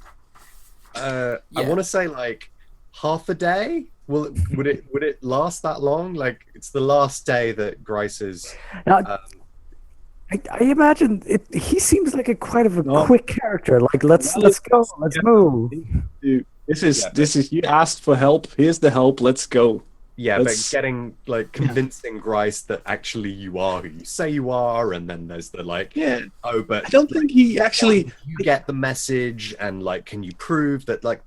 I want to say like half a day. Would it last that long? Like it's the last day that Grice is. Now, I imagine he seems like quite of a quick character. Like let's go, let's move. This is you asked for help. Here's the help. Let's go. Yeah, but getting like convincing Grice that actually you are who you say you are, and then there's the like, oh, but I don't think he actually. You get the message, and like, can you prove that? Like,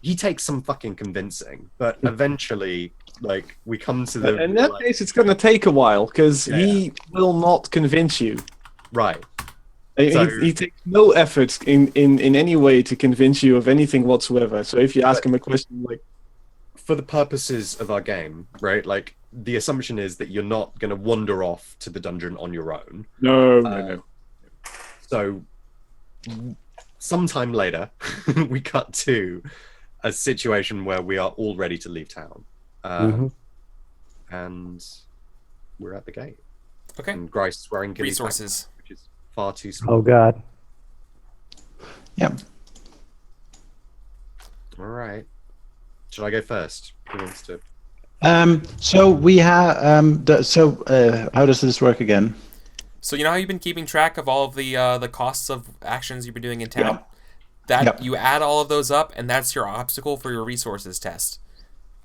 he takes some fucking convincing, but eventually, like, we come to the. In that case, it's going to take a while because he will not convince you. Right. He takes no effort in any way to convince you of anything whatsoever. So if you ask him a question like. For the purposes of our game, right? Like the assumption is that you're not going to wander off to the dungeon on your own. No. So, sometime later, we cut to a situation where we are all ready to leave town, and we're at the gate. Okay. And Grice is wearing Gilly's Resources. backpack, which is far too small. Oh God. Yeah. All right. Should I go first? Who wants to? So we have how does this work again? So you know how you've been keeping track of all of the costs of actions you've been doing in town? You add all of those up, and that's your obstacle for your resources test.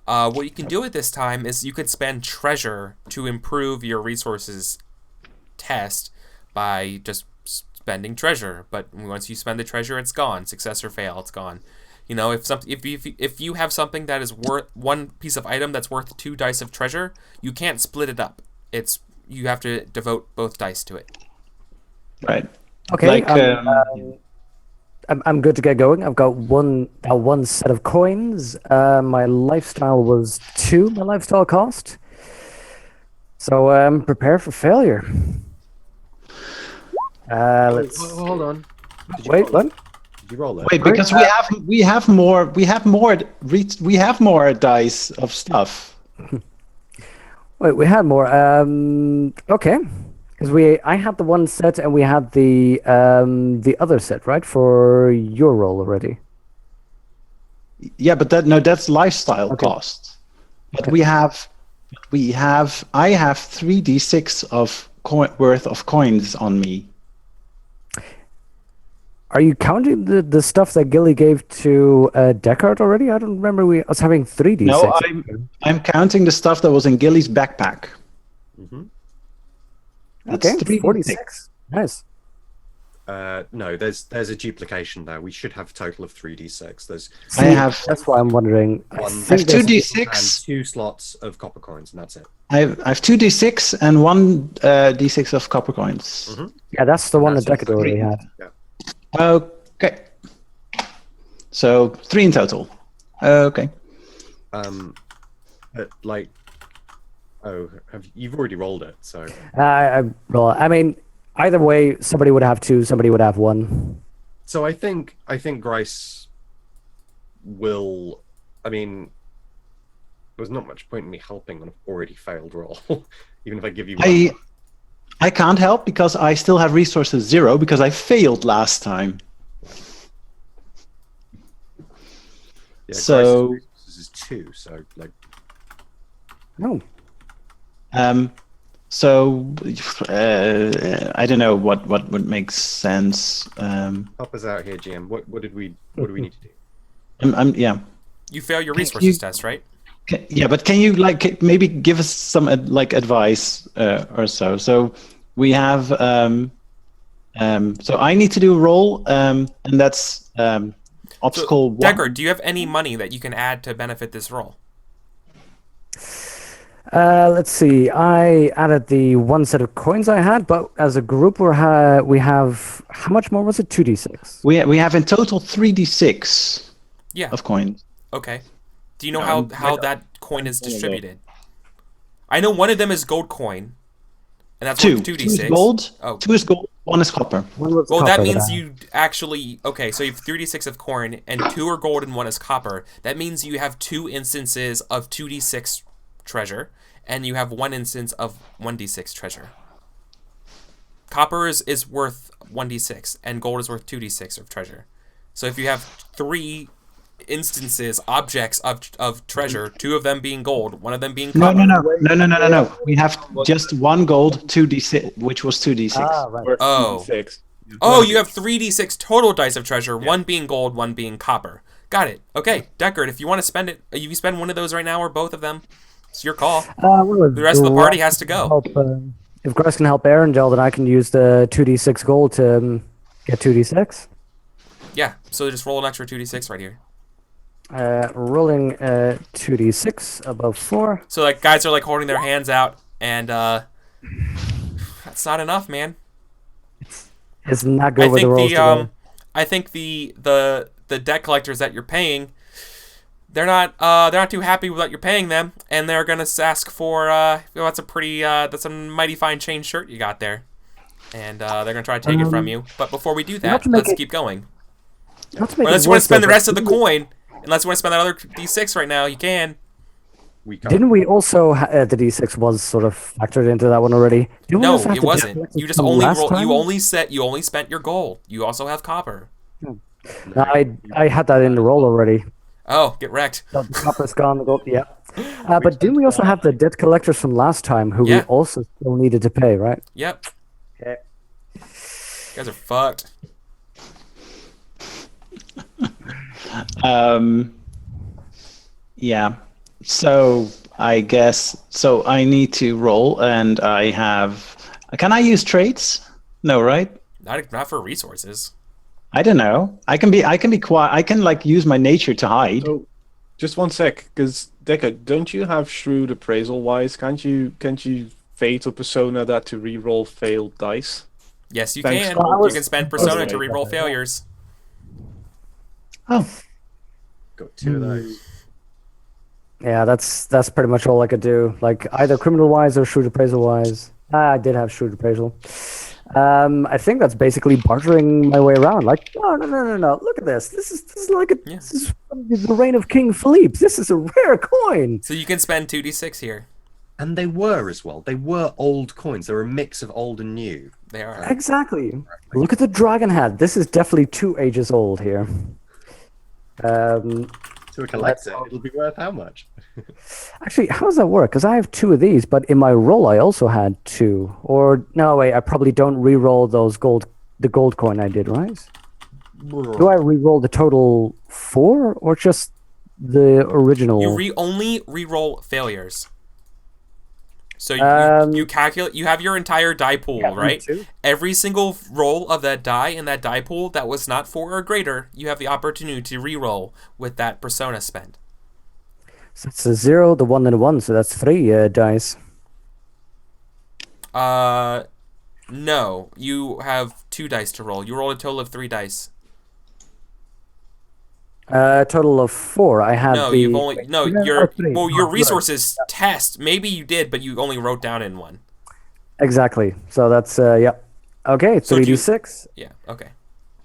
What you can do at this time is you could spend treasure to improve your resources test by just spending treasure. But once you spend the treasure, it's gone. Success or fail, it's gone. You know, if you have something that is worth one piece of item that's worth 2 dice of treasure, you can't split it up. You have to devote both dice to it. Right. Okay. I'm good to get going. I've got one set of coins. My lifestyle was 2. My lifestyle cost. So prepare for failure. Let's. Hold on. Wait, what? Did you roll it? Wait, because we have more dice of stuff. Wait, we had more. Okay, because I had the one set and we had the other set, right, for your roll already. Yeah, but that's lifestyle cost. But I have 3d6 of worth of coins on me. Are you counting the stuff that Gilly gave to Deckard already? I don't remember us having 3d6. No, I'm counting the stuff that was in Gilly's backpack. Mm-hmm. That's okay, 3d6. 46. Nice. No, there's a duplication there. We should have a total of 3d6. That's why I'm wondering. I have 2d6 and 2 slots of copper coins, and that's it. I have 2d6 and 1 d6 of copper coins. Mm-hmm. Yeah, that's the one that That's Deckard already had. Yeah. Okay. So 3 in total. Okay. But like, Oh, you've already rolled it, so Roll. I mean, either way, somebody would have 2, somebody would have 1. so I think Grice will. I mean, there's not much point in me helping on an already failed roll, even if I give you one. I can't help because I still have resources 0 because I failed last time. Yeah, So- Grice's resources is 2, so like. No. So I don't know what would make sense. Help us out here, GM. What do we need to do? Yeah. You fail your Can resources you- test, right? Yeah, but can you maybe give us some advice or so? So we have so I need to do a roll, and that's obstacle 1. Deckard, do you have any money that you can add to benefit this roll? Let's see. I added the 1 set of coins I had, but as a group we have how much more was it? 2d6. We have in total 3d6 Yeah. of coins. Okay. Do you know how that coin is distributed? I know one of them is gold coin, and that's 2. worth 2 2d6. is gold. Oh. 2 is gold. 1 is copper. Well, that means you actually... Okay, so you have 3d6 of coin, and 2 are gold and 1 is copper. That means you have 2 instances of 2d6 treasure, and you have 1 instance of 1d6 treasure. Copper is worth 1d6, and gold is worth 2d6 of treasure. So if you have 3 instances, objects of treasure, 2 of them being gold, 1 of them being copper. No. We have just 1 gold, 2d6, which was 2d6. Right. Oh. 6. Oh, you have 3d6 total dice of treasure, 1 being gold, 1 being copper. Got it. Okay, Deckard, if you want to spend it, you spend one of those right now or both of them. It's your call. The rest of the party has to go. If Grace can help Arendelle, then I can use the 2d6 gold to get 2d6. Yeah, so just roll an extra 2d6 right here. Rolling 2d6 above 4. So like guys are like holding their hands out, and that's not enough, man. It's not good with the rolls today. I think the debt collectors that you're paying, they're not too happy with what you're paying them, and they're gonna ask for that's a mighty fine chain shirt you got there, and they're gonna try to take it from you. But before we do that, let's keep going. Unless you want to spend the rest of the coin, unless you want to spend that other d6 right now, you can. Didn't we also the d6 was sort of factored into that one already? No, it wasn't. You just only you only spent your gold. You also have copper. I had that in the roll already. Oh, get wrecked. So the copper's gone. The gold, yeah. But didn't we also have the debt collectors from last time who we also still needed to pay, right? Yep. Okay. You guys are fucked. Yeah. So I guess I need to roll, and I have. Can I use traits? No, right? Not for resources. I don't know. I can be quiet. I can use my nature to hide. So, just one sec, because Deckard, don't you have shrewd appraisal wise? Can't you fate or persona that to re-roll failed dice? Yes, you Thanks. can. You can spend persona to reroll failures. Oh. Got 2 of those. Yeah, that's pretty much all I could do. Like either criminal wise or shrewd appraisal wise. I did have shrewd appraisal. I think that's basically bartering my way around. Like, no. Look at this. This is like this is from the reign of King Philippe. This is a rare coin. So you can spend 2d6 here. And they were as well. They were old coins. They were a mix of old and new. They are. Exactly. Look at the dragon head. This is definitely 2 ages old here. To a collector, it'll be worth how much? Actually, how does that work? Because I have 2 of these, but in my roll I also had 2. Or no, wait, I probably don't re-roll the gold coin I did, right? Do I re-roll the total 4 or just the original? You only re-roll failures. So you calculate. You have your entire die pool, right? Every single roll of that die in that die pool that was not 4 or greater, you have the opportunity to re-roll with that persona spend. So it's a 0, the 1, and a 1. So that's 3 dice. No. You have 2 dice to roll. You roll a total of 3 dice. Total of 4. I had No, the. you've only no. No, Your 3. well, your Right. resources test. Maybe you did, but you only wrote down in one. Exactly. So that's yep. Okay, So do you- 3d6. Yeah. Okay.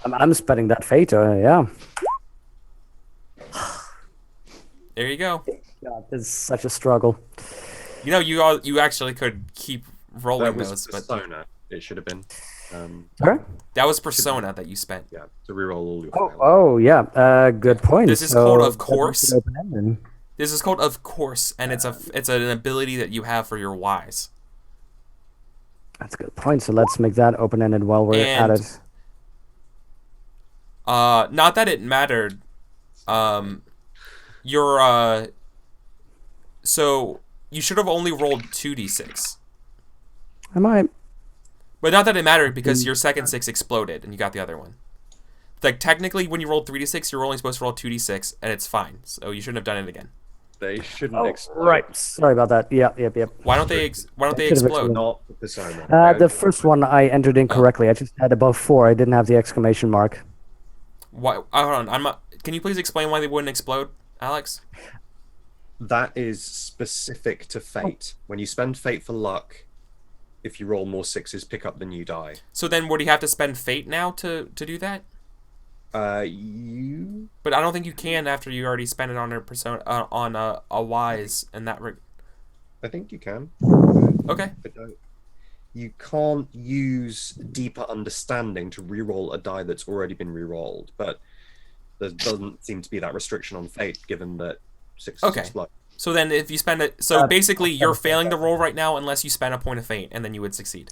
I'm spending that fate. Yeah. There you go. God, this is such a struggle. You know, you actually could keep rolling That was those, but persona. It should have been. Sorry? that was persona that you spent. Yeah, to reroll all your Oh, fails. oh yeah. Good point. This is So called, of that makes course. it open-ended. This is called of course, and it's an ability that you have for your wise. That's a good point. So let's make that open-ended while we're at And- it. Not that it mattered. Your so you should have only rolled 2d6. I might. But not that it mattered because your second 6 exploded and you got the other one. Like technically, when you rolled 3d6, you're only supposed to roll 2d6, and it's fine. So you shouldn't have done it again. They shouldn't Oh, explode. right. Sorry about that. Yep. Why don't they? Why don't they Should've explode? Not the persona. The first one I entered incorrectly. I just had above 4. I didn't have the exclamation mark. Why? Hold on. I'm not. Can you please explain why they wouldn't explode, Alex? That is specific to fate. When you spend fate for luck, if you roll more 6s, pick up the new die. So then, would he have to spend fate now to do that? You But I don't think you can after you already spent it on a persona on a wise and that. I think you can. Okay. But you can't use deeper understanding to reroll a die that's already been rerolled. But there doesn't seem to be that restriction on fate, given that 6 Okay. explode. So then, if you spend it, basically you're failing the roll right now unless you spend a point of fate, and then you would succeed.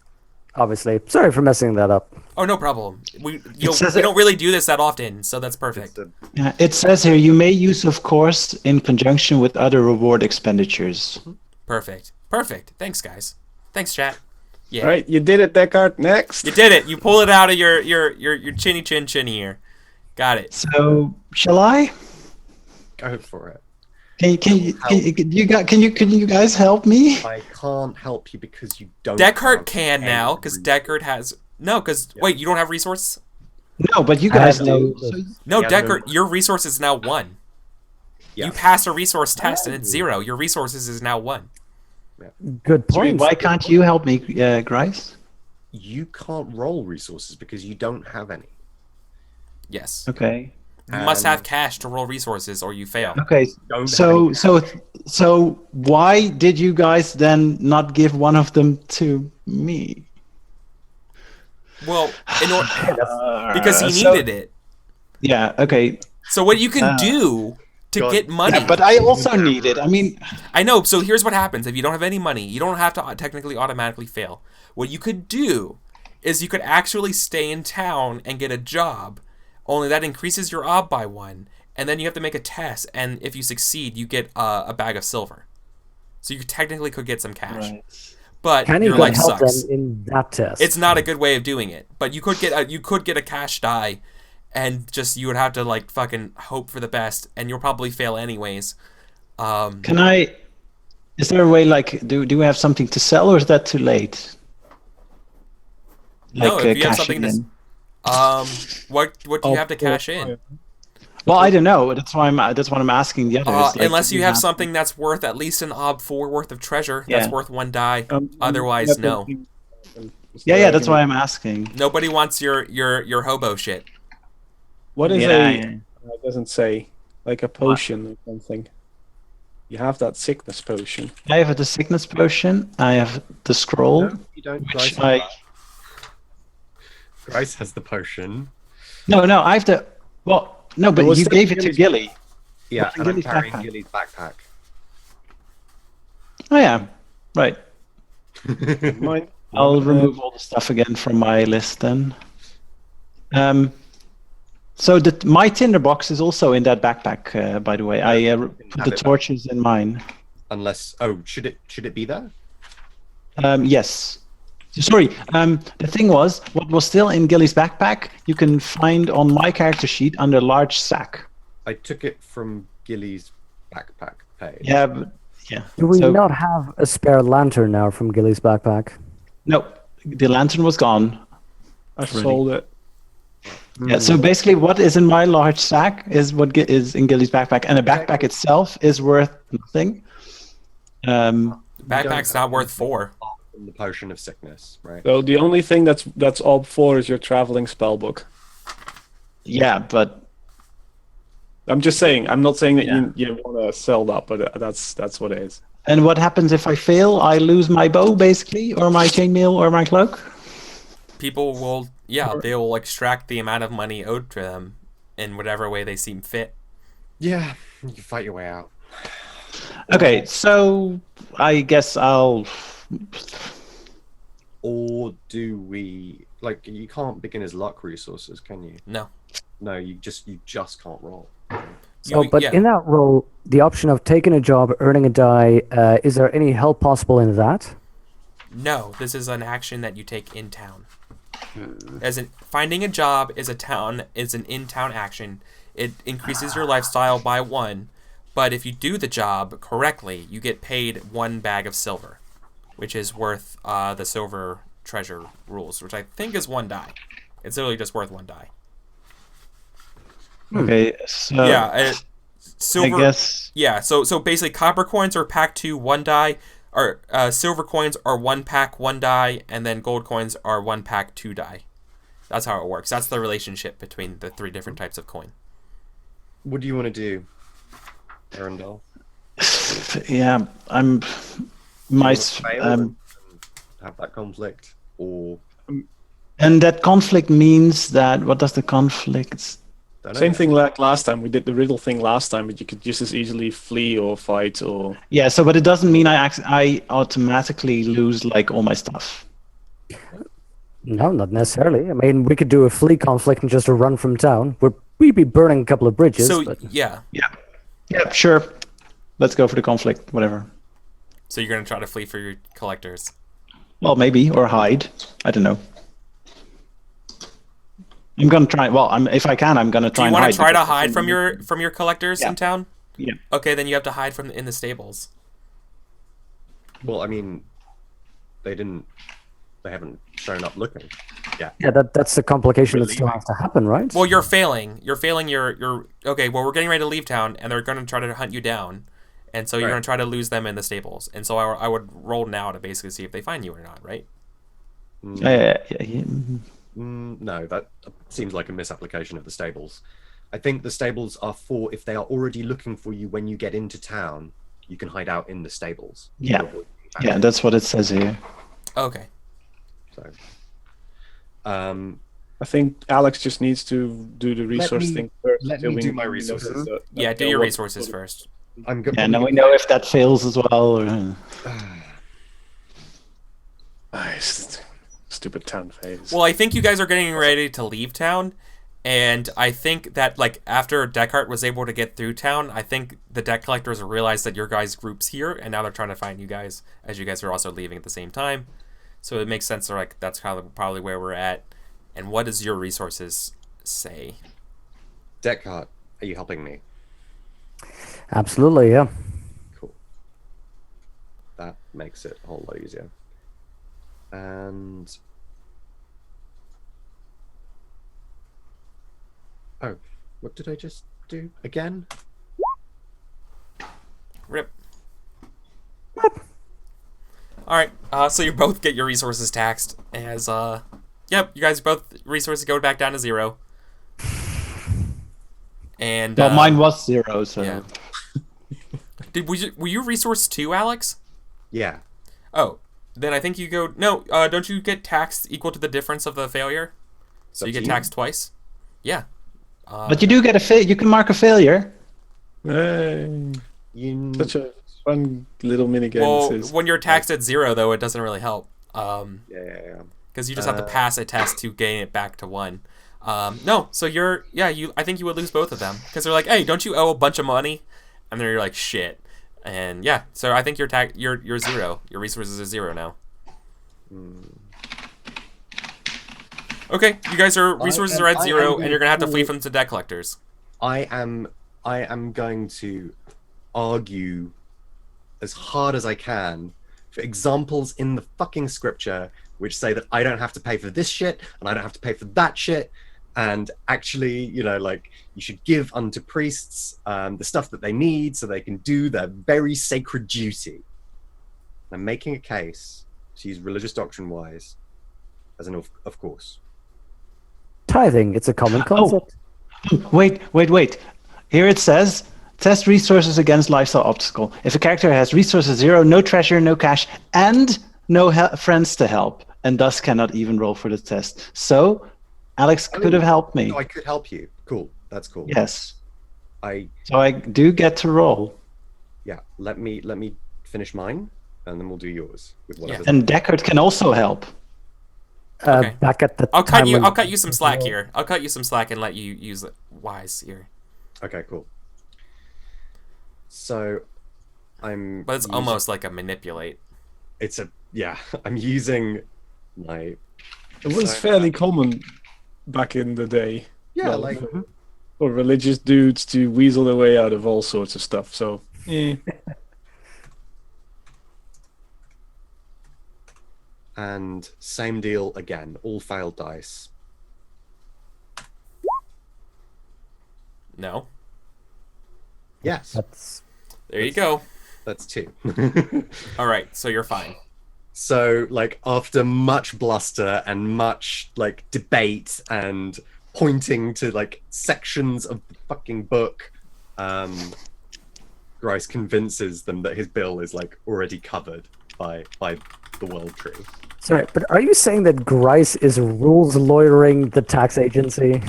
Obviously. Sorry for messing that up. Oh, no problem. We says we it- don't really do this that often, so that's perfect. Yeah, it says here you may use, of course, in conjunction with other reward expenditures. Perfect. Perfect. Thanks, guys. Thanks, chat. Yeah. All right, you did it, Deckard. Next. You did it. You pull it out of your chinny chin chinny here. Got it. So shall I? Go for it. Can you guys help me? I can't help you because you don't. Deckard have can any now because reason. Deckard has wait, you don't have resources? No, but you guys I know. do. So, No, Yeah, Deckard, no. your resource is now 1. Yeah. You passed a resource test and it's 0. Your resources is now 1. Good sorry, point. why can't you help me, Grice? You can't roll resources because you don't have any. Yes. Okay. You must have cash to roll resources or you fail. Okay. Don't So why did you guys then not give one of them to me? Well, because he So- needed it. Yeah. Okay. So what you can do to God. get money. Yeah, but I also need it. I mean, I know. So here's what happens. If you don't have any money, you don't have to technically automatically fail. What you could do is you could actually stay in town and get a job. Only that increases your ob by 1. And then you have to make a test. And if you succeed, you get a bag of silver. So you technically could get some cash. right. But Can you your life help sucks. them in that test? It's not a good way of doing it. But you could get a cash die. And just you would have to like fucking hope for the best. And you'll probably fail anyways. Can I? Is there a way like do we have something to sell or is that too late? No, if you have cashing something to in. What do you have to cash in? Well, I don't know. That's why that's what I'm asking the others. Like, Unless do you we have something that's worth at least an ob 4 worth of treasure. That's Yeah. worth 1 die. Otherwise, no. Yeah, that's why I'm asking. Nobody wants your hobo shit. What is Yeah, a? yeah. It doesn't say like a potion or something. You have that sickness potion. I have the sickness potion. I have the scroll, No, you don't. which Grace, I Grace has the potion. no, I have the no, but was you the gave it to Gilly's- Gilly. Yeah, What's in and I'm Gilly's carrying backpack? Gilly's backpack. Oh yeah, right. Mine. I'll remove all the stuff again from my list then. So my tinderbox is also in that backpack. By the way, I put have the it back. torches in mine. Unless, should it be there? Yes. Sorry. The thing was, what was still in Gilly's backpack, you can find on my character sheet under large sack. I took it from Gilly's backpack page. Yeah. But, yeah. Do we So- not have a spare lantern now from Gilly's backpack? No, the lantern was gone. I Already. sold it. Yeah, so basically what is in my large sack is what is in Gilly's backpack, and the backpack itself is worth nothing. Backpack's not worth 4. From the potion of sickness, right? So the only thing that's all 4 is your traveling spell book. Yeah, but I'm just saying. I'm not saying that you want to sell that, but that's what it is. and what happens if I fail? I lose my bow, basically, or my chainmail, or my cloak? People will, they will extract the amount of money owed to them in whatever way they seem fit. Yeah, you can fight your way out. Okay, so I guess I'll... Or do we like? You can't beginner's luck resources, can you? No. No, you just can't roll. So, but in that role, the option of taking a job, earning a die, is there any help possible in that? No, this is an action that you take in town. As in, finding a job is an in-town action. It increases your lifestyle by 1, but if you do the job correctly, you get paid 1 bag of silver, which is worth the silver treasure rules, which I think is 1 die. It's literally just worth 1 die. Okay, so... Silver. I guess... Yeah, so basically, copper coins are pack 2, 1 die. Or silver coins are 1 pack, 1 die, and then gold coins are 1 pack, 2 die. That's how it works. That's the relationship between the 3 different types of coin. What do you want to do, Arundel? Yeah, I'm... Have that conflict, or... And that conflict means that... What does the conflict... Same thing like last time. We did the riddle thing last time, but you could just as easily flee or fight or... Yeah, so but it doesn't mean I automatically lose like all my stuff. No, not necessarily. I mean, we could do a flee conflict and just a run from town. We'd be burning a couple of bridges. So, but... yeah. Yeah, sure. Let's go for the conflict, whatever. So you're going to try to flee for your collectors? Well, maybe, or hide. I don't know. I'm gonna try. Well, if I can, I'm gonna try. Do you want to try to hide from your collectors in town? Yeah. Okay, then you have to hide in the stables. Well, I mean, they haven't shown up looking. Yeah, that's the complication that still has to happen, right? Well, you're failing. You're failing your... Okay, well, we're getting ready to leave town, and they're going to try to hunt you down. And so you're going to try to lose them in the stables. And so I would roll now to basically see if they find you or not, right? No, that seems like a misapplication of the stables. I think the stables are for if they are already looking for you when you get into town, you can hide out in the stables. Yeah, that's what it says here. Okay. So, I think Alex just needs to do the resource thing first. Let me do my resources. Yeah, do your resources first. I'm good. Yeah, now we know if that fails as well. Or... Stupid town phase. Well, I think you guys are getting ready to leave town, and I think that like after Descartes was able to get through town, I think the debt collectors realized that your guys' group's here, and now they're trying to find you guys as you guys are also leaving at the same time. So it makes sense. They're like, that's kind of probably where we're at. And what does your resources say? Descartes, are you helping me? Absolutely, yeah. Cool. That makes it a whole lot easier. And oh, what did I just do again? Rip. All right. So you both get your resources taxed as yep. You guys both resources go back down to 0. And well, mine was 0. So yeah. Were you resource 2, Alex? Yeah. Oh. Then I think you go... No, don't you get taxed equal to the difference of the failure? So you get taxed twice? Yeah. But you do get you can mark a failure. Hey, such a fun little minigame. Well, when you're taxed at 0, though, it doesn't really help. Yeah. Because you just have to pass a test to gain it back to 1. No, so you're... Yeah, I think you would lose both of them. Because they're like, hey, don't you owe a bunch of money? And then you're like, shit. And yeah, so I think you're 0. Your resources are 0 now. Okay, you guys are resources are at 0, and you're gonna have to flee from the debt collectors. I am going to argue as hard as I can for examples in the fucking scripture which say that I don't have to pay for this shit and I don't have to pay for that shit, and actually, like, you should give unto priests the stuff that they need so they can do their very sacred duty. I'm making a case to use religious doctrine wise as an of course. Tithing, it's a common concept. Wait. Here it says, test resources against lifestyle obstacle. If a character has resources 0, no treasure, no cash, and no friends to help, and thus cannot even roll for the test. So, Alex could have helped me. No, I could help you. Cool. That's cool. Yes. So I do get to roll. Yeah. Let me finish mine, and then we'll do yours with whatever. And Deckard can also help. Okay. Back at the I'll cut time you. when- I'll cut you some slack here. I'll cut you some slack and let you use it wise here. Okay. Cool. So, But it's almost like a manipulate. I'm using my. It was fairly common back in the day. Yeah, Well, like. for religious dudes to weasel their way out of all sorts of stuff. So, And same deal again. All failed dice. No. Yes, There you go. that's 2. All right. So you're fine. So, like, after much bluster and much, like, debate and pointing to, like, sections of the fucking book, Grice convinces them that his bill is, like, already covered by the world tree. Sorry, but are you saying that Grice is rules lawyering the tax agency?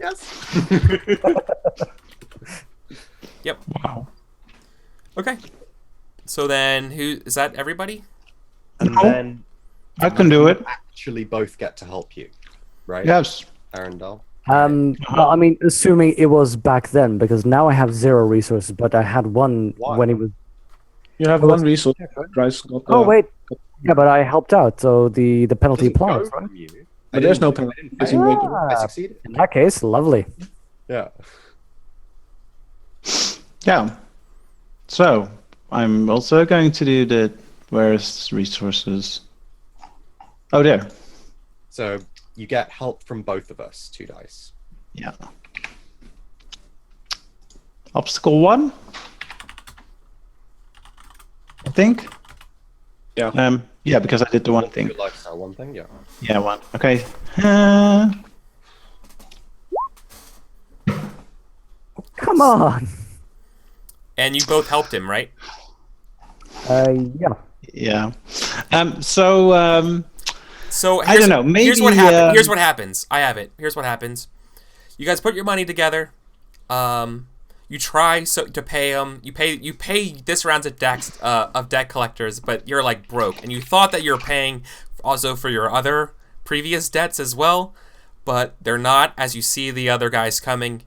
Yes. Yep. Wow. Okay. So then, who is that? Everybody? And No. then I can do it. actually both get to help you, right? Yes. Arundel. Well, I mean, assuming it was back then, because now I have 0 resources, but I had 1 Why? when it was. you have one resource. Grice got Oh wait, yeah, but I helped out, so the penalty Doesn't go applies, right? from you. But there's no I penalty. didn't because fail. you went- I Ah, succeeded. in that case, lovely. Yeah. Yeah. So, I'm also going to do the where's resources. Oh, there. So you get help from both of us, 2 dice. Yeah. Obstacle 1. I think. Yeah. Yeah, because I did the one thing. Your lifestyle, one thing, yeah. Yeah, 1. Okay. Come on. And you both helped him, right? Yeah. Yeah. So I don't know. Maybe here's what happens. Here's what happens. I have it. Here's what happens. You guys put your money together. You try to pay them. You pay this round's of debt collectors, but you're like broke, and you thought that you're paying also for your other previous debts as well, but they're not. As you see the other guys coming,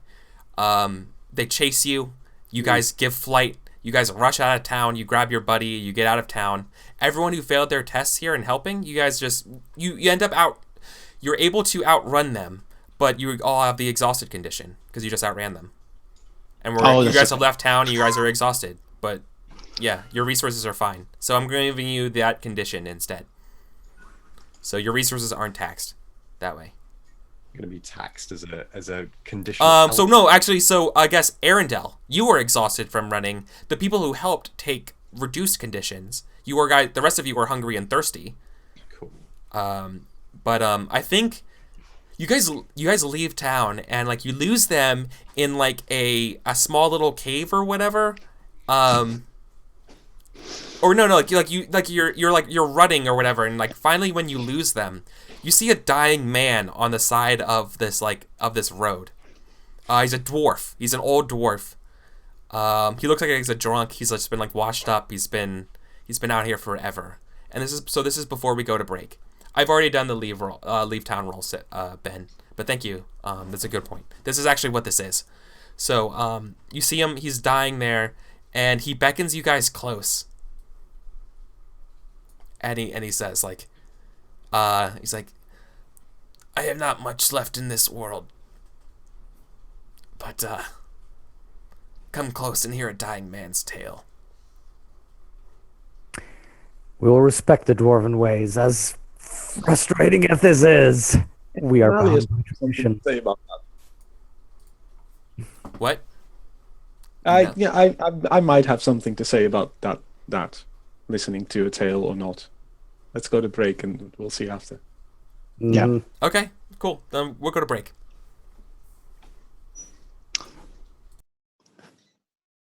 they chase you. You guys give flight. You guys rush out of town. You grab your buddy. You get out of town. Everyone who failed their tests here and helping, you guys just you end up out. You're able to outrun them, but you all have the exhausted condition because you just outran them. And you guys have left town and you guys are exhausted. But yeah, your resources are fine. So I'm giving you that condition instead. So your resources aren't taxed that way. Going to be taxed as a condition. So no, actually, so I guess Arundel, you were exhausted from running. The people who helped take reduced conditions. The rest of you were hungry and thirsty. Cool. But I think you guys leave town and like you lose them in like a small little cave or whatever. Or no, you're running or whatever, and like finally when you lose them, you see a dying man on the side of this road. He's a dwarf. He's an old dwarf. He looks like he's a drunk. He's just been like washed up. He's been out here forever. And this is before we go to break. I've already done the leave town roll, Ben. But thank you. That's a good point. This is actually what this is. So you see him. He's dying there, and he beckons you guys close. And he says like, he's like, I have not much left in this world, but come close and hear a dying man's tale. We will respect the dwarven ways, as frustrating as this is. We are Mali has bound by something tradition. to say about What? that. No. I might have something to say about that. Listening to a tale or not. Let's go to break and we'll see after. Yeah. Mhm. Okay, cool. Then we'll go to break.